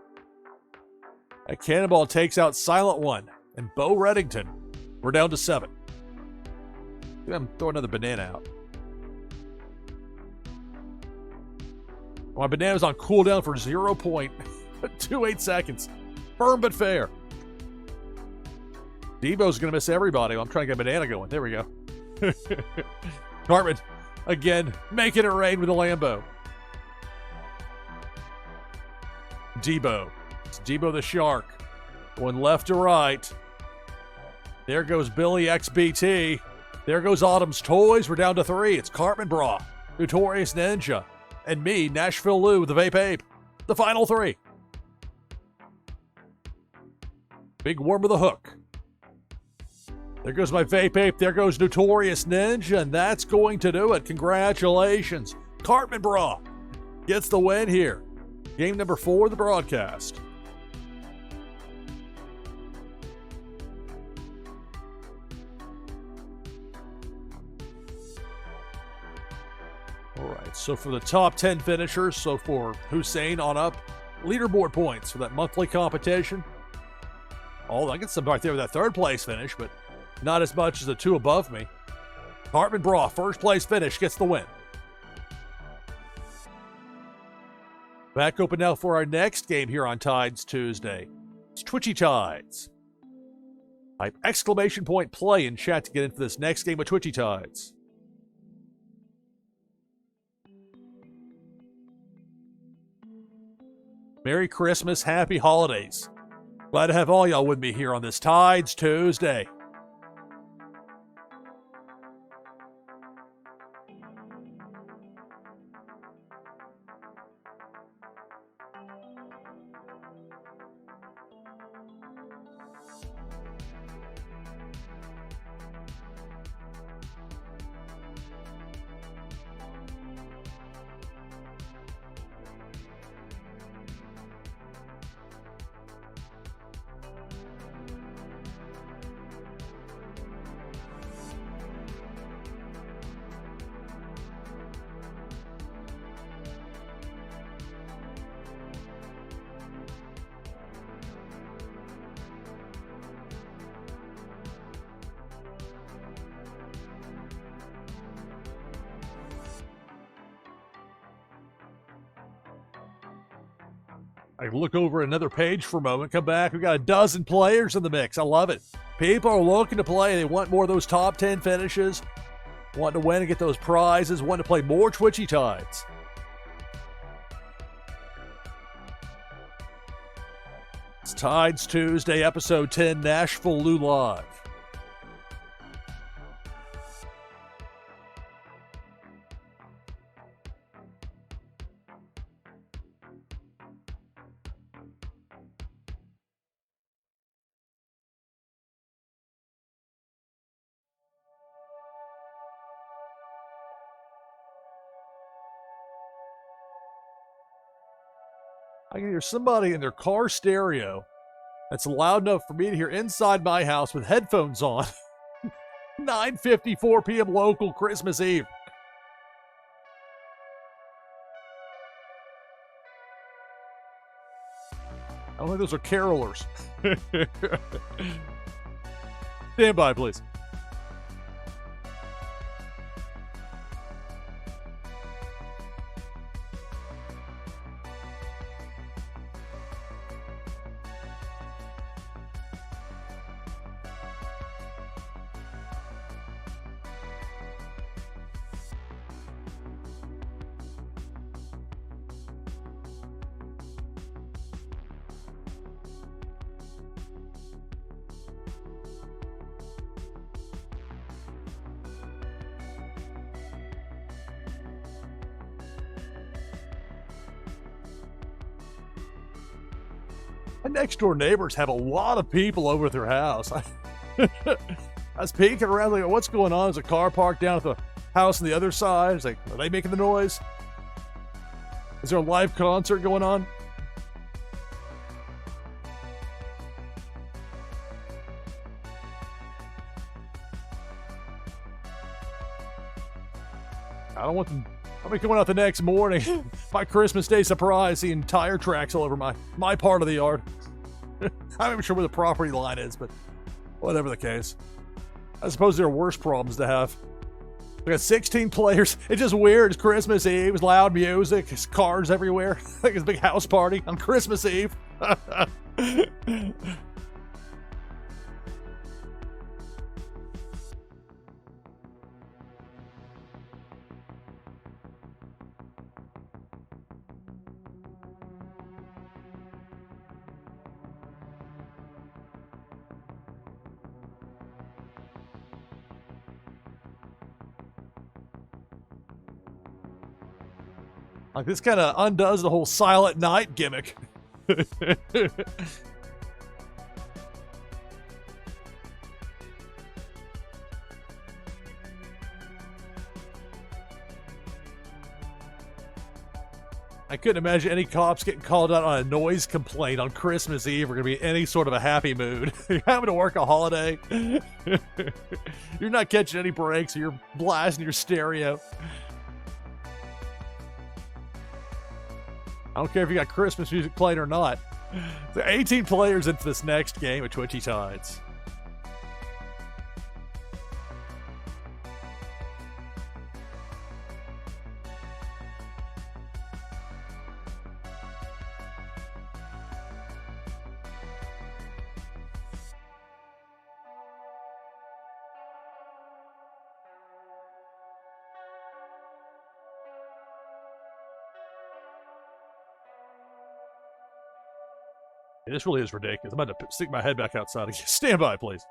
Speaker 1: That Cannonball takes out Silent One and Bo Reddington. We're down to 7. I'm throw another banana out. My banana's on cooldown for 0.28 seconds. Firm but fair. Debo's going to miss everybody. I'm trying to get a banana going. There we go. Cartman, again, making it rain with a Lambo. Debo. It's Debo the Shark. Going left to right. There goes Billy XBT. There goes Autumn's Toys. We're down to 3. It's Cartman Bra, Notorious Ninja, and me, NashvilleLou with the Vape Ape. The final 3. Big worm with a hook. There goes my Vape Ape. There goes Notorious Ninja, and that's going to do it. Congratulations. Cartman Bra gets the win here. Game number 4 of the broadcast. All right, so for the top 10 finishers, so for Hussein on up, leaderboard points for that monthly competition. Oh, I get some right there with that 3rd place finish, but not as much as the 2 above me. Cartman Bra, 1st place finish, gets the win. Back open now for our next game here on Tides Tuesday. It's Twitchy Tides. Type exclamation point play in chat to get into this next game of Twitchy Tides. Merry Christmas, Happy Holidays. Glad to have all y'all with me here on this Tides Tuesday. I look over another page for a moment, come back. We got a dozen players in the mix. I love it. People are looking to play. They want more of those top 10 finishes, want to win and get those prizes, want to play more Twitchy Tides. It's Tides Tuesday, episode 10, NashvilleLou Live. I can hear somebody in their car stereo that's loud enough for me to hear inside my house with headphones on. 9:54 p.m. local Christmas Eve. I don't think those are carolers. Stand by, please. My next door neighbors have a lot of people over at their house. I was peeking around, like, what's going on? There's a car parked down at the house on the other side. It's like, are they making the noise? Is there a live concert going on? I don't want them. I'll be coming out the next morning. My Christmas Day surprise, seeing tire tracks all over my part of the yard. I'm not even sure where the property line is, but whatever the case. I suppose there are worse problems to have. We got 16 players. It's just weird. It's Christmas Eve. It's loud music. It's cars everywhere. Like it's a big house party on Christmas Eve. Like, this kind of undoes the whole Silent Night gimmick. I couldn't imagine any cops getting called out on a noise complaint on Christmas Eve are going to be in any sort of a happy mood. You're having to work a holiday. You're not catching any breaks. You're blasting your stereo. I don't care if you got Christmas music playing or not. There are 18 players into this next game of Twitchy Tides. Yeah, this really is ridiculous. I'm about to stick my head back outside again. Stand by, please.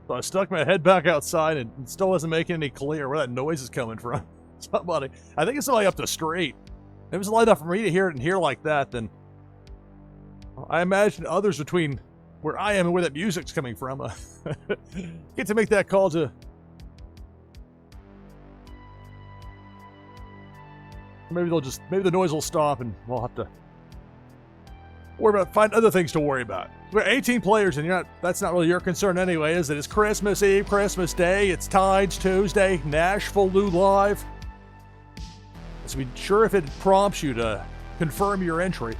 Speaker 1: So I stuck my head back outside and it still wasn't making any clear where that noise is coming from. Somebody, I think it's somebody up the street. If it was light enough for me to hear it and hear like that, then I imagine others between where I am and where that music's coming from get to make that call to. Maybe the noise will stop and we'll have to find other things to worry about. We're 18 players, and that's not really your concern anyway, is it? It's Christmas Eve, Christmas Day, it's Tides Tuesday, NashvilleLou live. So be sure if it prompts you to confirm your entry.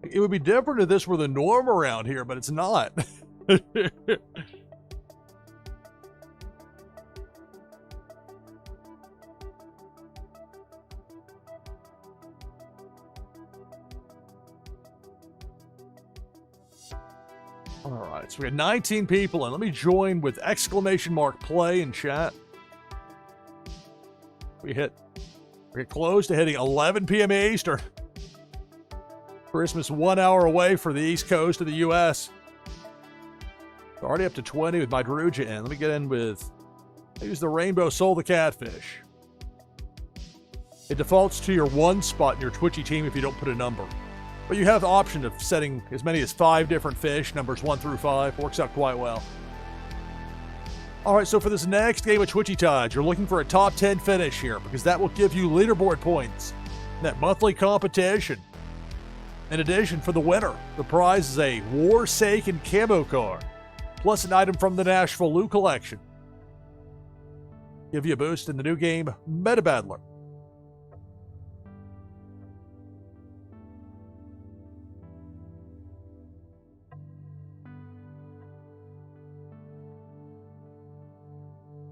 Speaker 1: It would be different if this were the norm around here, but it's not. All right, so we got 19 people in. Let me join with !play in chat. We get close to hitting 11 p.m. Eastern. Christmas 1 hour away for the East Coast of the U.S. Already up to 20 with my Druja in. Let me get in with... I use the Rainbow Soul the Catfish. It defaults to your 1 spot in your Twitchy team if you don't put a number. But you have the option of setting as many as 5 different fish, numbers 1 through 5. Works out quite well. Alright, so for this next game of Twitchy Tides, you're looking for a top 10 finish here, because that will give you leaderboard points in that monthly competition. In addition, for the winner, the prize is a Warsaken camo card, plus an item from the NashvilleLou collection. Give you a boost in the new game, Meta Battler.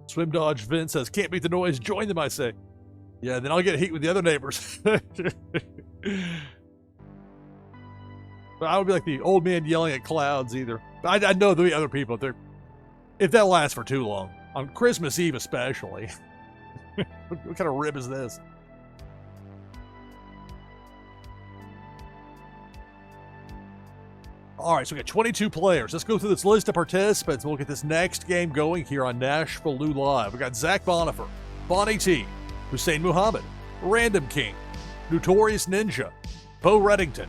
Speaker 1: Swim Dodge Vince says, can't beat the noise, join them, I say. Yeah, then I'll get heat with the other neighbors. But I would be like the old man yelling at clouds either. I know there'll be other people. If that lasts for too long. On Christmas Eve especially. What kind of rib is this? All right, so we got 22 players. Let's go through this list of participants. We'll get this next game going here on NashvilleLou Live. We got Zach Bonifer, Bonnie T, Hussein Muhammad, Random King, Notorious Ninja, Bo Reddington,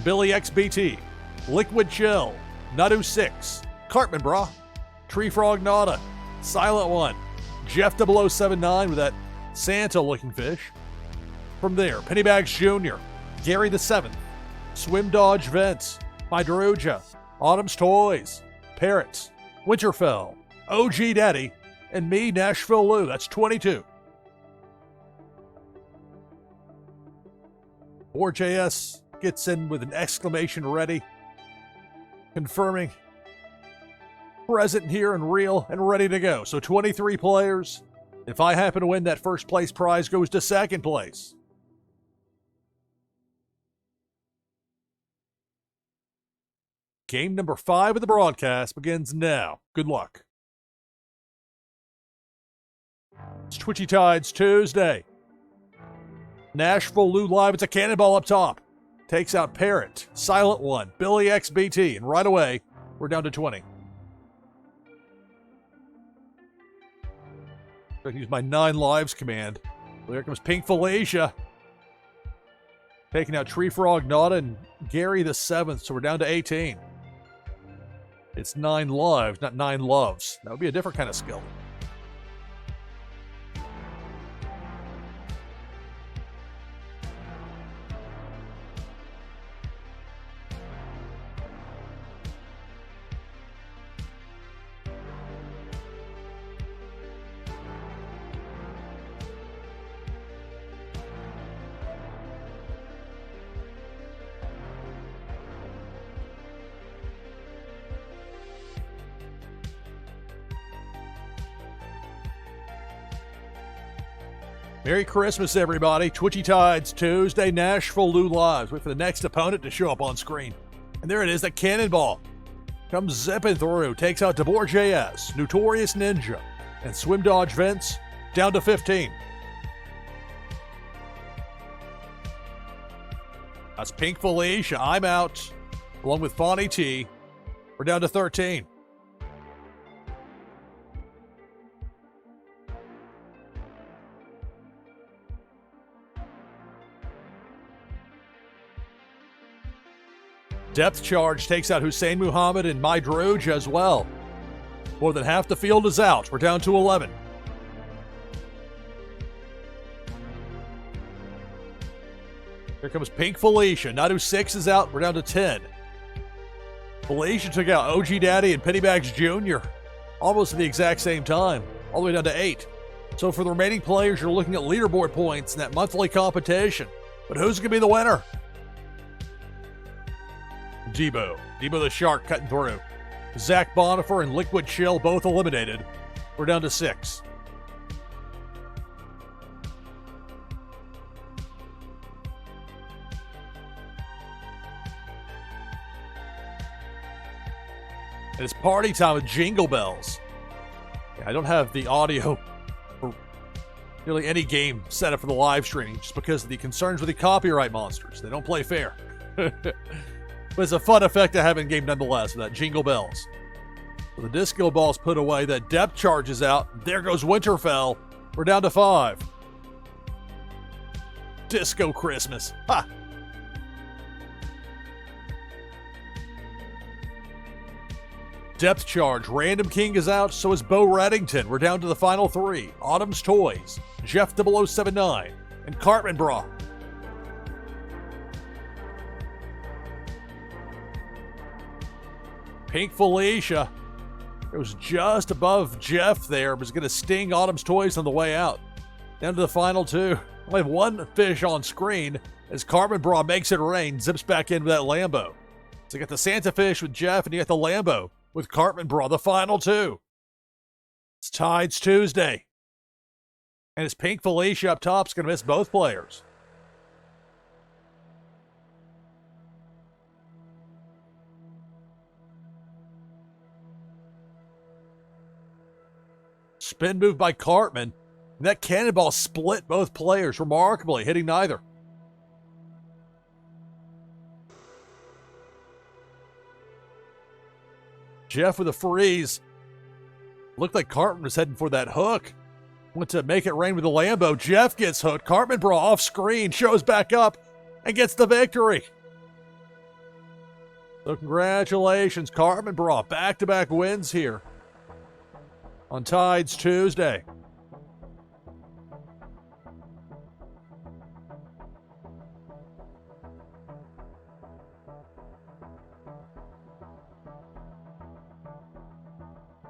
Speaker 1: Billy XBT, Liquid Chill, Nadu 6, Cartman Bra, Tree Frog Nada, Silent One, Jeff 0079 with that Santa looking fish. From there, Pennybags Jr., Gary the 7th, Swim Dodge Vents, My Druja, Autumn's Toys, Parrots, Winterfell, OG Daddy, and me, NashvilleLou. That's 22. JS gets in with an exclamation ready, confirming present here and real and ready to go. So 23 players. If I happen to win, that first place prize goes to second place. Game number 5 of the broadcast begins now. Good luck. It's Twitchy Tides Tuesday. NashvilleLou Live. It's a cannonball up top. Takes out Parrot, Silent One, Billy XBT, and right away, we're down to 20. I can use my 9 lives command. Well, here comes Pink Felicia. Taking out Tree Frog Nada and Gary the 7th, so we're down to 18. It's 9 lives, not 9 loves. That would be a different kind of skill. Merry Christmas, everybody. Twitchy Tides Tuesday, NashvilleLou Live. Wait for the next opponent to show up on screen. And there it is, that cannonball. Comes zipping through, takes out JS, Notorious Ninja, and Swim Dodge Vince, down to 15. That's Pink Felicia. I'm out, along with Bonnie T. We're down to 13. Depth Charge takes out Hussein Muhammad and My Druja as well. More than half the field is out. We're down to 11. Here comes Pink Felicia. Nadu 6 is out. We're down to 10. Felicia took out OG Daddy and Pennybags Jr. almost at the exact same time. All the way down to 8. So for the remaining players, you're looking at leaderboard points in that monthly competition. But who's going to be the winner? Debo the Shark cutting through. Zach Bonifer and Liquid Chill both eliminated. We're down to 6. And it's party time with Jingle Bells. Yeah, I don't have the audio for nearly any game set up for the live streaming just because of the concerns with the copyright monsters. They don't play fair. But it's a fun effect to have in game nonetheless with that Jingle Bells. So the disco ball's put away. That depth charge is out. There goes Winterfell. We're down to 5. Disco Christmas. Ha! Depth charge. Random King is out. So is Bo Reddington. We're down to the final 3. Autumn's Toys, Jeff 0079, and Cartman Bra. Pink Felicia. It was just above Jeff there, but it's going to sting Autumn's Toys on the way out. Down to the final 2. Only have 1 fish on screen as Cartman Bra makes it rain, zips back in with that Lambo. So you got the Santa Fish with Jeff, and you got the Lambo with Cartman Bra, the final 2. It's Tides Tuesday. And it's Pink Felicia up top is going to miss both players. Spin move by Cartman. And that cannonball split both players remarkably, hitting neither. Jeff with a freeze. Looked like Cartman was heading for that hook. Went to make it rain with the Lambo. Jeff gets hooked. Cartman Bra off screen, shows back up, and gets the victory. So congratulations, Cartman Bra. Back-to-back wins here on Tides Tuesday.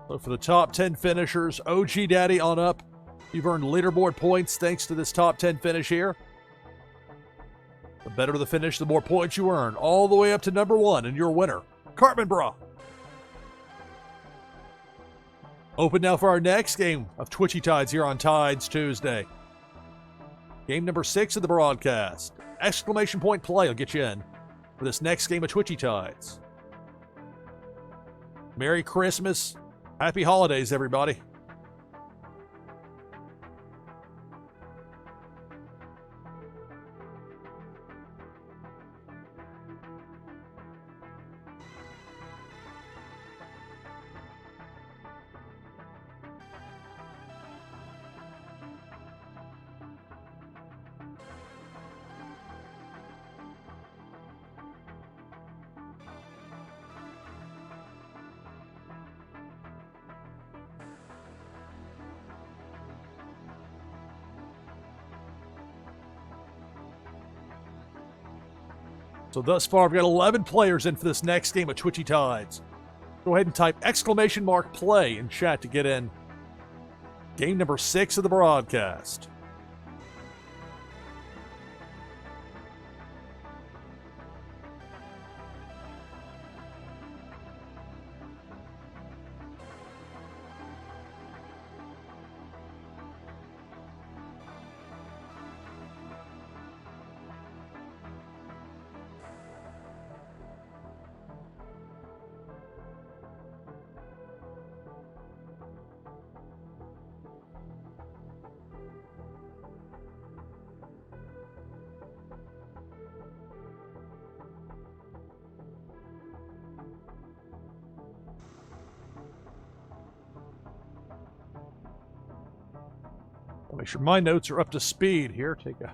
Speaker 1: So for the top 10 finishers, OG Daddy on up. You've earned leaderboard points thanks to this top 10 finish here. The better the finish, the more points you earn, all the way up to number 1 and your winner, Cartman Bra. Open now for our next game of Twitchy Tides here on Tides Tuesday. Game number 6 of the broadcast. Exclamation point play will get you in for this next game of Twitchy Tides. Merry Christmas. Happy holidays, everybody. So thus far, we've got 11 players in for this next game of Twitchy Tides. Go ahead and type exclamation mark play in chat to get in. Game number 6 of the broadcast. I'll make sure my notes are up to speed here. Take a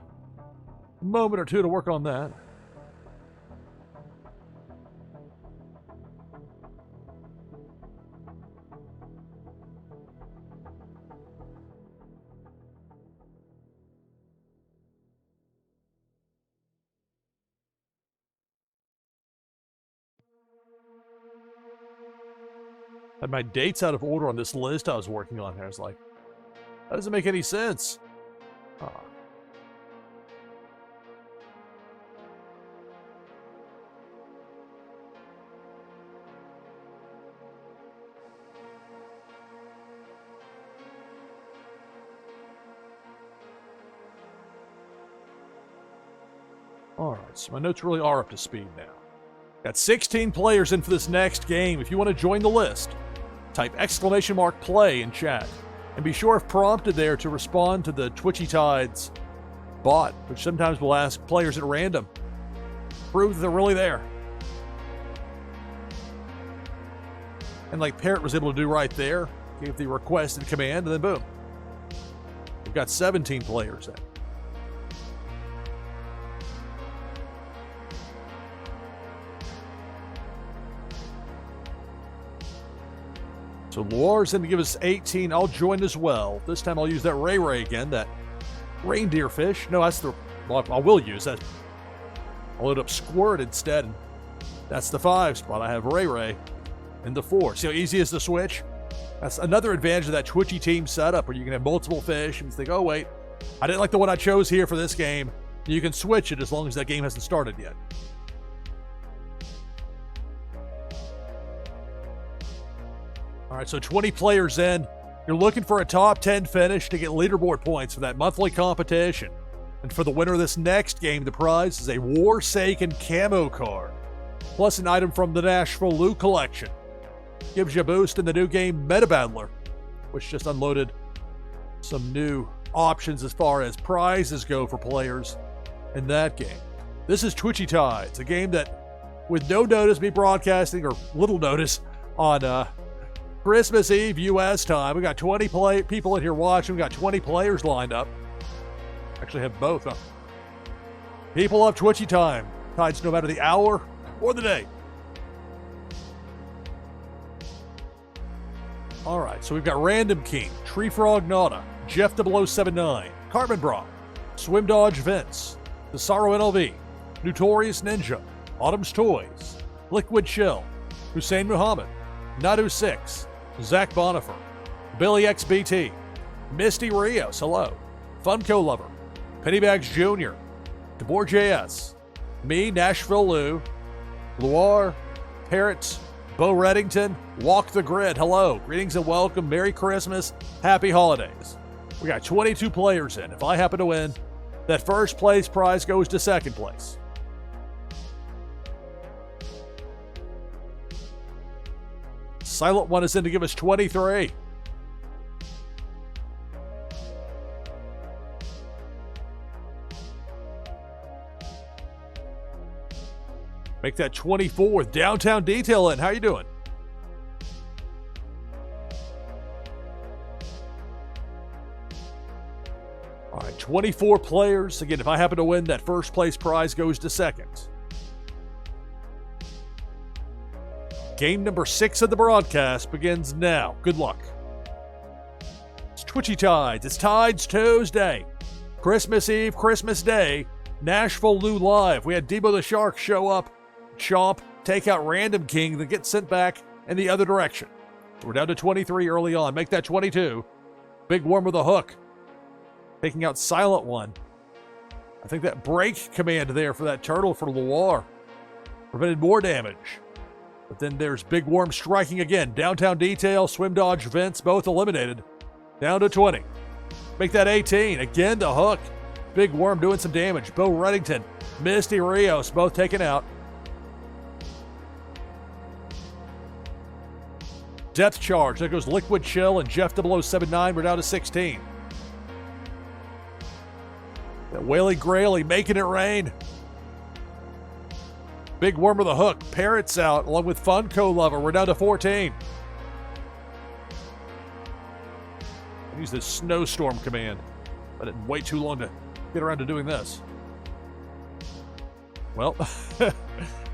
Speaker 1: moment or two to work on that. Had my dates out of order on this list I was working on here. I was like, that doesn't make any sense. All right, so my notes really are up to speed now. Got 16 players in for this next game. If you want to join the list, type !play in chat. And be sure if prompted there to respond to the Twitchy Tides bot, which sometimes will ask players at random. Prove that they're really there. And like Parrot was able to do right there, gave the requested command, and then boom. We've got 17 players in. So Loire's in to give us 18. I'll join as well. This time I'll use that Ray again, that reindeer fish. No, that's the... Well, I will use that. I'll load up Squirt instead. That's the 5 spot. I have Ray in the 4. See how easy it is to switch? That's another advantage of that Twitchy team setup where you can have multiple fish and you think, oh, wait, I didn't like the one I chose here for this game. You can switch it as long as that game hasn't started yet. All right, so 20 players in. You're looking for a top 10 finish to get leaderboard points for that monthly competition. And for the winner of this next game, the prize is a Warsaken camo card, plus an item from the NashvilleLou collection. Gives you a boost in the new game Meta Battler, which just unloaded some new options as far as prizes go for players in that game. This is Twitchy Tides, a game that, with no notice, be broadcasting, or little notice, on Christmas Eve U.S. time. We got 20 people in here watching. We got 20 players lined up. Actually have both. Huh? People love Twitchy time. Tides no matter the hour or the day. All right, so we've got Random King, Tree Frog Nauta, Jeff 0079, Carbon Brock, Swim Dodge Vince, The Sorrow NLV, Notorious Ninja, Autumn's Toys, Liquid Chill, Hussein Muhammad, Nadu6, Zach Bonifer, Billy XBT, Misty Rios, hello, Funko Lover, Pennybags Jr., DeBoer JS, me, NashvilleLou, Loire, Parrots, Bo Reddington, Walk the Grid, hello, greetings and welcome, Merry Christmas, Happy Holidays. We got 22 players in. If I happen to win, that first place prize goes to second place. Silent One is in to give us 23. Make that 24 with Downtown Detail in. How you doing? All right, 24 players. Again, if I happen to win, that first place prize goes to second. Game number 6 of the broadcast begins now. Good luck. It's Twitchy Tides. It's Tides Tuesday. Christmas Eve, Christmas Day. NashvilleLou Live. We had Debo the Shark show up, chomp, take out Random King, then get sent back in the other direction. So we're down to 23 early on. Make that 22. Big Worm with a hook. Taking out Silent One. I think that break command there for that turtle for Loire prevented more damage. But then there's Big Worm striking again. Downtown Detail, Swim Dodge Vince, both eliminated. Down to 20. Make that 18. Again, the hook. Big Worm doing some damage. Bo Reddington, Misty Rios, both taken out. Depth charge. There goes Liquid Chill and Jeff 0079. We're down to 16. That Whaley Grayley making it rain. Big Worm with a hook. Parrots out along with Funko Lover. We're down to 14. I use this snowstorm command. I didn't wait too long to get around to doing this. Well, I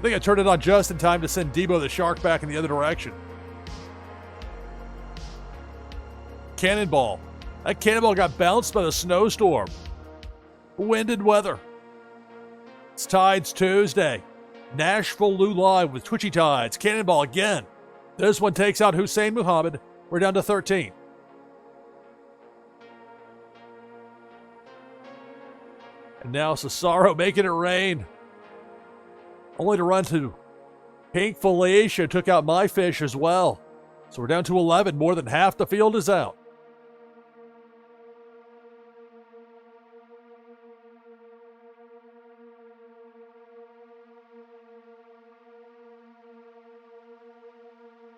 Speaker 1: think I turned it on just in time to send Debo the Shark back in the other direction. Cannonball. That cannonball got bounced by the snowstorm. Wind and weather. It's Tides Tuesday. NashvilleLou Live with Twitchy Tides. Cannonball again. This one takes out Hussein Muhammad. We're down to 13. And now Cesaro making it rain. Only to run to Pink Felicia. Took out my fish as well. So we're down to 11. More than half the field is out.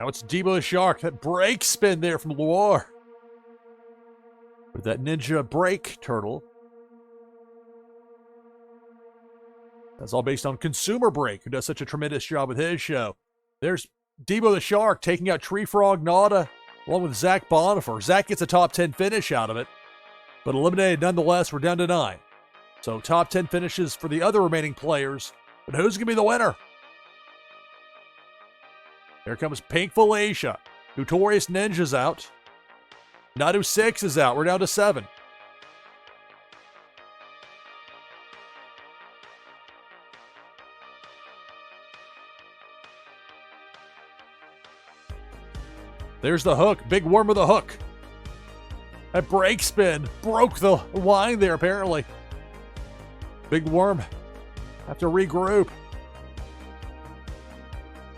Speaker 1: Now it's Debo the Shark. That break spin there from Loire. With that ninja break turtle. That's all based on Consumer Break, who does such a tremendous job with his show. There's Debo the Shark taking out Tree Frog Nada, along with Zach Bonifer. Zach gets a top 10 finish out of it, but eliminated nonetheless. We're down to 9. So top 10 finishes for the other remaining players. But who's going to be the winner? Here comes Pink Felicia. Notorious Ninja's out. Nadu 6 is out. We're down to 7. There's the hook. Big Worm with a hook. That break spin broke the line there, apparently. Big Worm have to regroup.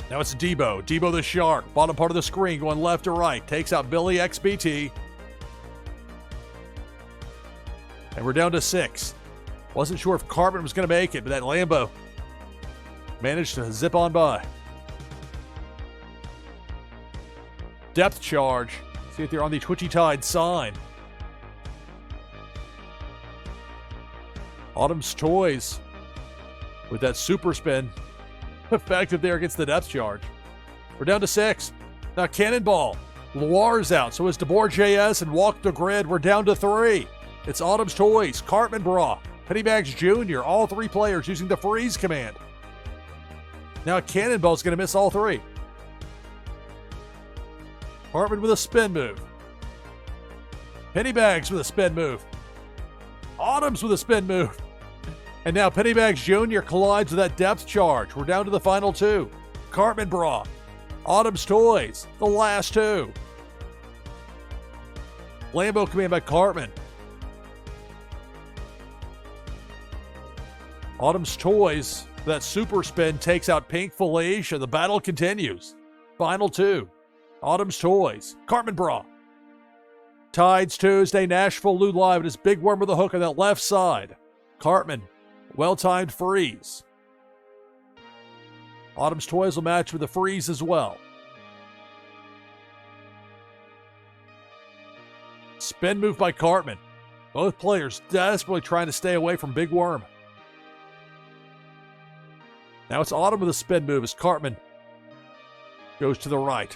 Speaker 1: Now it's Debo. Debo the Shark. Bottom part of the screen going left to right. Takes out Billy XBT. And we're down to 6. Wasn't sure if Cartman was going to make it, but that Lambo managed to zip on by. Depth charge. See if they're on the Twitchy Tide sign. Autumn's Toys with that super spin. Effective there against the depth charge. We're down to 6. Now Cannonball. Loire's out. So is DeBoer JS and Walk the Grid. We're down to 3. It's Autumn's Toys, Cartman Bra, Pennybags Jr., all 3 players using the freeze command. Now Cannonball's going to miss all 3. Cartman with a spin move. Pennybags with a spin move. Autumn's with a spin move. And now Pennybags Jr. collides with that depth charge. We're down to the final 2. Cartman Bra. Autumn's Toys. The last 2. Lambo command by Cartman. Autumn's Toys. That super spin takes out Pink Felicia. The battle continues. Final 2. Autumn's Toys. Cartman Bra. Tides Tuesday. NashvilleLou live. It is Big Worm with a hook on that left side. Cartman. Well-timed freeze. Autumn's Toys will match with a freeze as well. Spin move by Cartman. Both players desperately trying to stay away from Big Worm. Now it's Autumn with a spin move as Cartman goes to the right.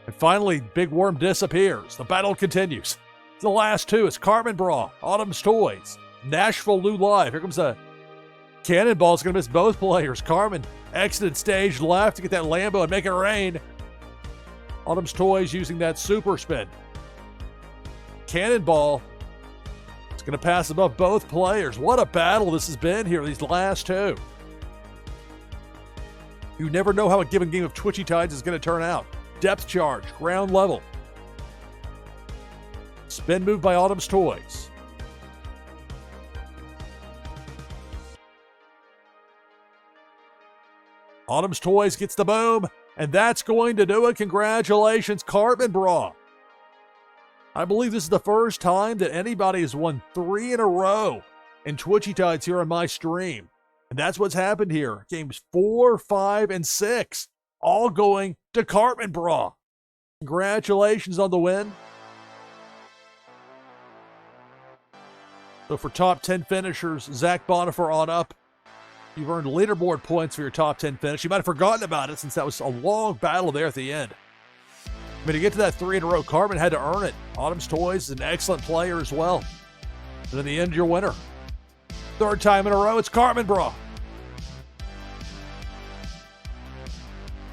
Speaker 1: And finally, Big Worm disappears. The battle continues. It's the last 2. It's Cartman Bra, Autumn's Toys, NashvilleLou live. Here comes a Cannonball's going to miss both players. Cartman exited stage left to get that Lambo and make it rain. Autumn's Toys using that super spin. Cannonball is going to pass above both players. What a battle this has been here, these last 2. You never know how a given game of Twitchy Tides is going to turn out. Depth charge, ground level. Spin move by Autumn's Toys. Autumn's Toys gets the boom, and that's going to do it. Congratulations, Cartman Bra. I believe this is the first time that anybody has won 3 in a row in Twitchy Tides here on my stream. And that's what's happened here. Games 4, 5, and 6, all going to Cartman Bra. Congratulations on the win. So for top 10 finishers, Zach Bonifer on up. You've earned leaderboard points for your top 10 finish. You might have forgotten about it since that was a long battle there at the end. I mean, to get to that 3 in a row, Cartman had to earn it. Autumn's Toys is an excellent player as well. And in the end, your winner. 3rd time in a row, it's Cartman Bra.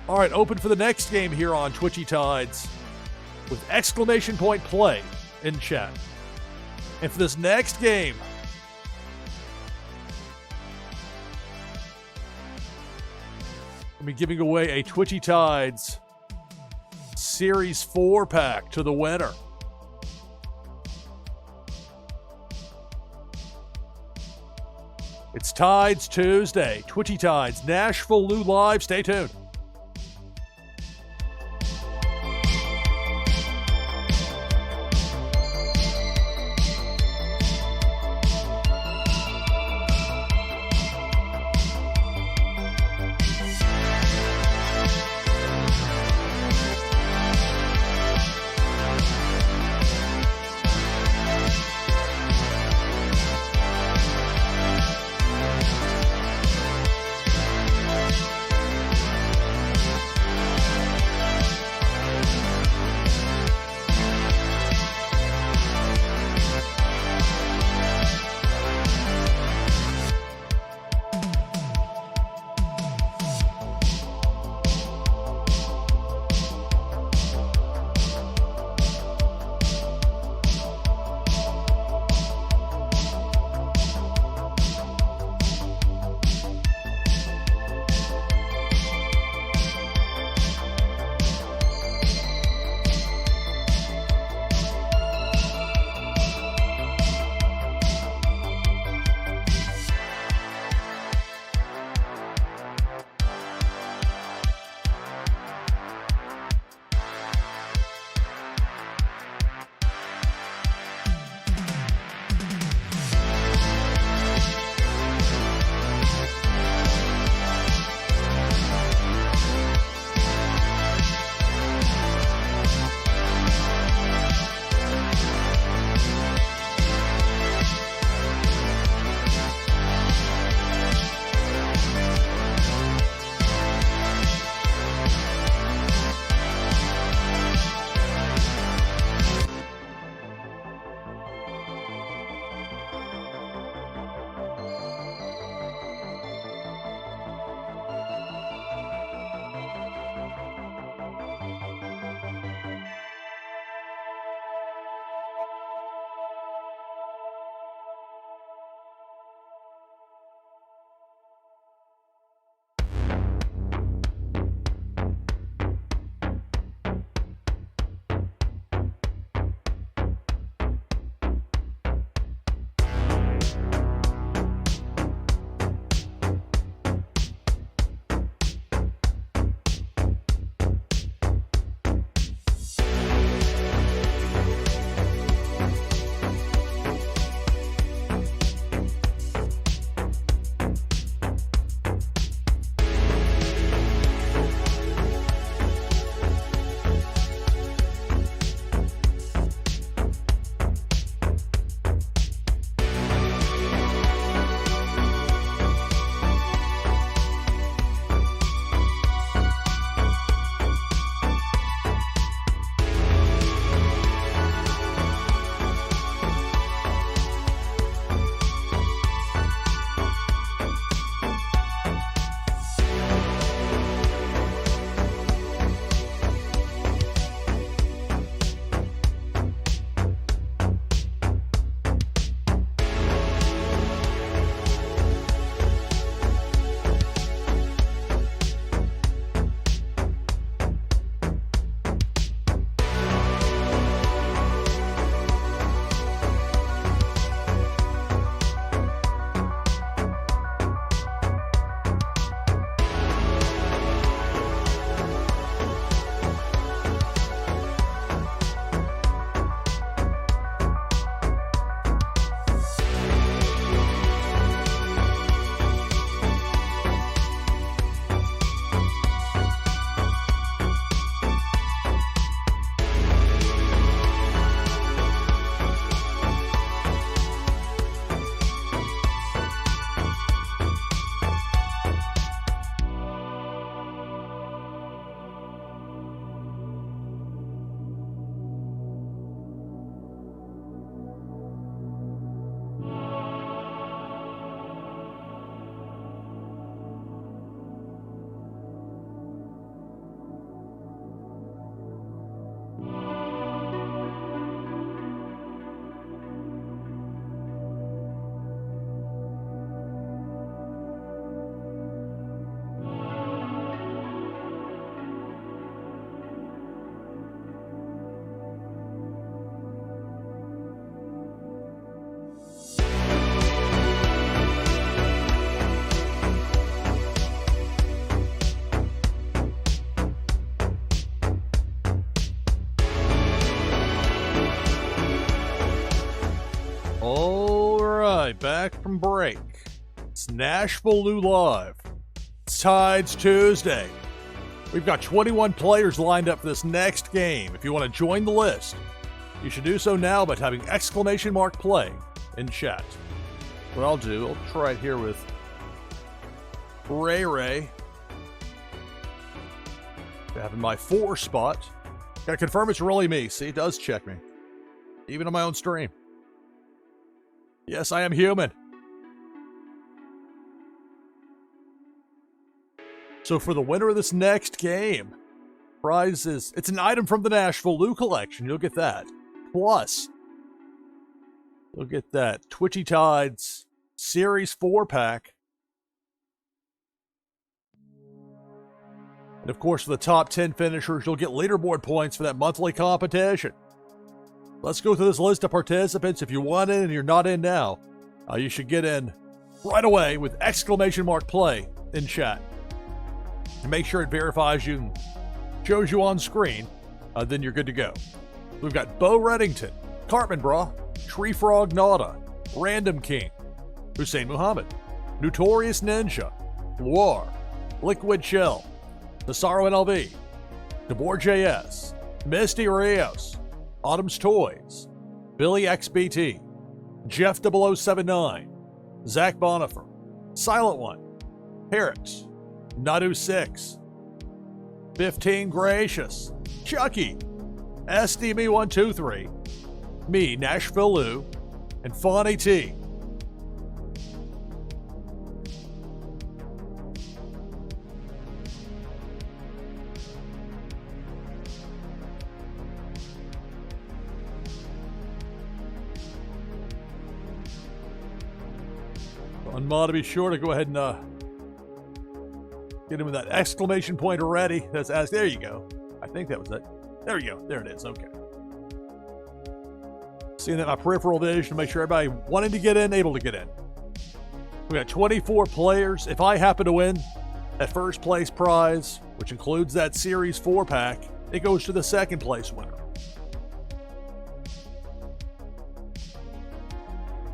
Speaker 1: All right, open for the next game here on Twitchy Tides with exclamation point play in chat. And for this next game, I'll be giving away a Twitchy Tides Series 4 pack to the winner. It's Tides Tuesday. Twitchy Tides, NashvilleLou live. Stay tuned. back from break. It's NashvilleLou Live. It's Tides Tuesday. We've got 21 players lined up for this next game. If you want to join the list, you should do so now by typing !play in chat. What I'll do, I'll try it here with Ray. Having my 4 spot. Gotta confirm it's really me. See, it does check me. Even on my own stream. Yes, I am human. So for the winner of this next game, prize is, it's an item from the NashvilleLou collection. You'll get that. Plus, you'll get that Twitchy Tides Series 4-pack. And of course, for the top 10 finishers, you'll get leaderboard points for that monthly competition. Let's go through this list of participants. If you want in and you're not in now, you should get in right away with !play in chat. And make sure it verifies you and shows you on screen. Then you're good to go. We've got Bo Reddington, Cartman Bra, Tree Frog Nada, Random King, Hussein Muhammad, Notorious Ninja, Loire, Liquid Chill, Nasaro NLV, DeBoer JS, Misty Rios, Autumn's Toys, Billy XBT, Jeff 0079, Zach Bonifer, Silent One, Parrot, Nadu 6, 15 Gracious, Chucky, SDME 123, me, NashvilleLou, and Fonny T. On Ma, to be sure to go ahead and get him with that exclamation point ready. That's asked. There you go. I think that was it. There you go. There it is. Okay. Seeing that my peripheral vision to make sure everybody wanting to get in, able to get in. We got 24 players. If I happen to win that first place prize, which includes that Series 4-pack, it goes to the second place winner.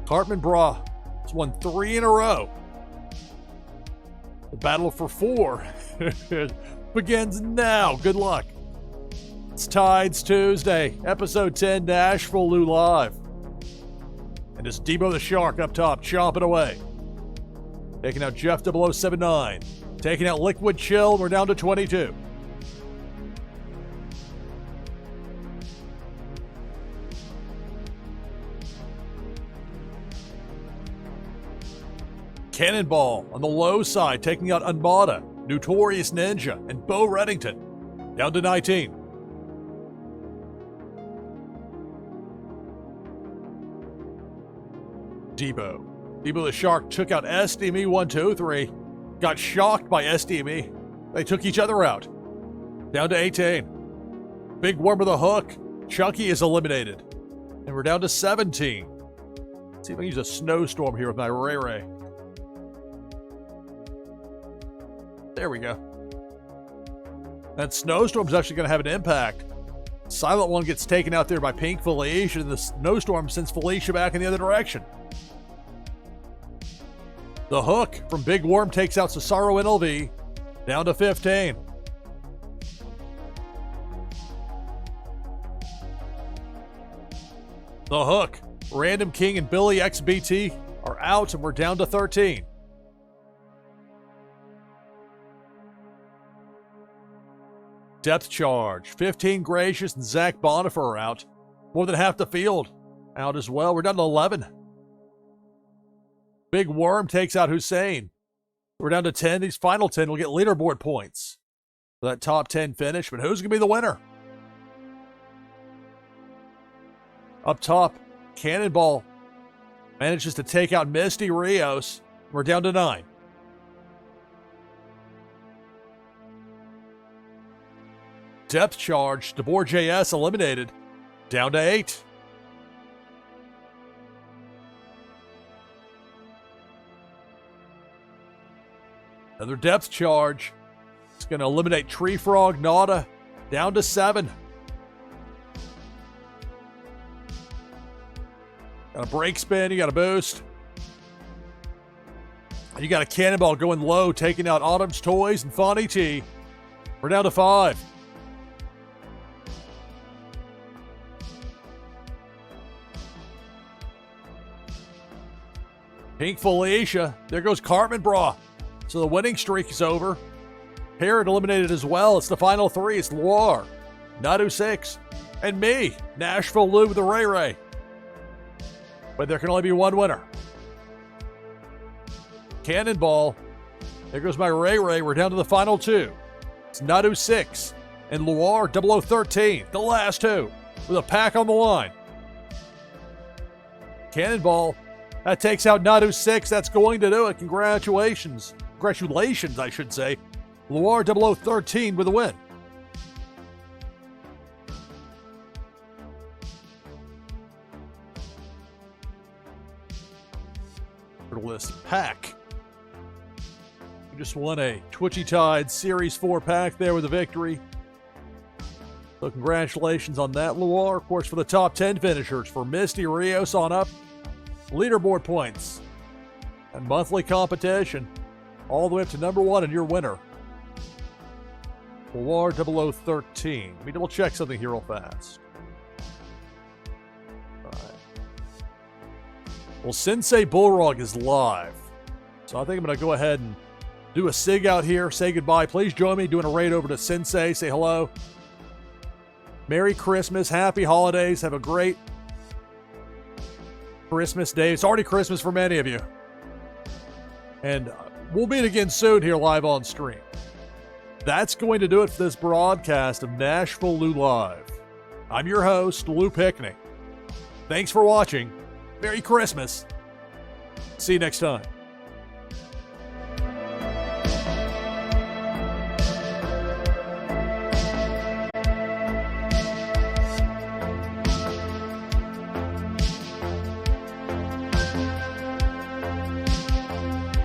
Speaker 1: Cartman Bra has won 3 in a row. The battle for 4 begins now. Good luck. It's Tides Tuesday, episode 10, NashvilleLou Live. And it's Debo the Shark up top, chomping away. Taking out Jeff 0079. Taking out Liquid Chill. We're down to 22. Cannonball on the low side, taking out Unmada, Notorious Ninja, and Bo Reddington. Down to 19. Debo the Shark took out SDME 123. Got shocked by SDME. They took each other out. Down to 18. Big Worm with a hook. Chunky is eliminated. And we're down to 17. Let's see if I can use a snowstorm here with my Ray. There we go. That snowstorm's actually going to have an impact. Silent One gets taken out there by Pink Felicia, and the snowstorm sends Felicia back in the other direction. The hook from Big Worm takes out Cesaro NLV, down to 15. The hook, Random King and Billy XBT are out, and we're down to 13. Depth charge, 15 Gracious and Zach Bonifer are out. More than half the field out as well. We're down to 11. Big Worm takes out Hussein. We're down to 10. These final 10 will get leaderboard points for that top 10 finish. But who's going to be the winner? Up top, Cannonball manages to take out Misty Rios. We're down to 9. Depth charge, DeBoer JS eliminated. Down to 8. Another depth charge. It's going to eliminate Tree Frog Nada. Down to 7. Got a break spin. You got a boost. You got a Cannonball going low, taking out Autumn's Toys and Fonny T. We're down to 5. Pink Felicia. There goes Cartman Bra. So the winning streak is over. Parrot eliminated as well. It's the final 3. It's Loire, Nadu 6, and me, NashvilleLou with the Ray Ray. But there can only be one winner. Cannonball. There goes my Ray Ray. We're down to the final 2. It's Nadu 6 and Loire 0013, the last 2, with a pack on the line. Cannonball. That takes out Nadu 6. That's going to do it. Congratulations. Congratulations, I should say. Loire 0013 with a win. List pack. You just won a Twitchy Tide Series 4 pack there with a victory. So congratulations on that, Loire. Of course, for the top 10 finishers, for Misty Rios on up, leaderboard points and monthly competition, all the way up to number 1 and your winner, Loire 0013. Let me double check something here real fast. Well, Sensei Bullrog is live, so I think I'm going to go ahead and do a SIG out here, say goodbye. Please join me doing a raid over to Sensei, say hello. Merry Christmas, happy holidays, have a great Christmas day. It's already Christmas for many of you. And we'll meet again soon here live on stream. That's going to do it for this broadcast of NashvilleLou Live. I'm your host, Lou Pickney. Thanks for watching. Merry Christmas. See you next time.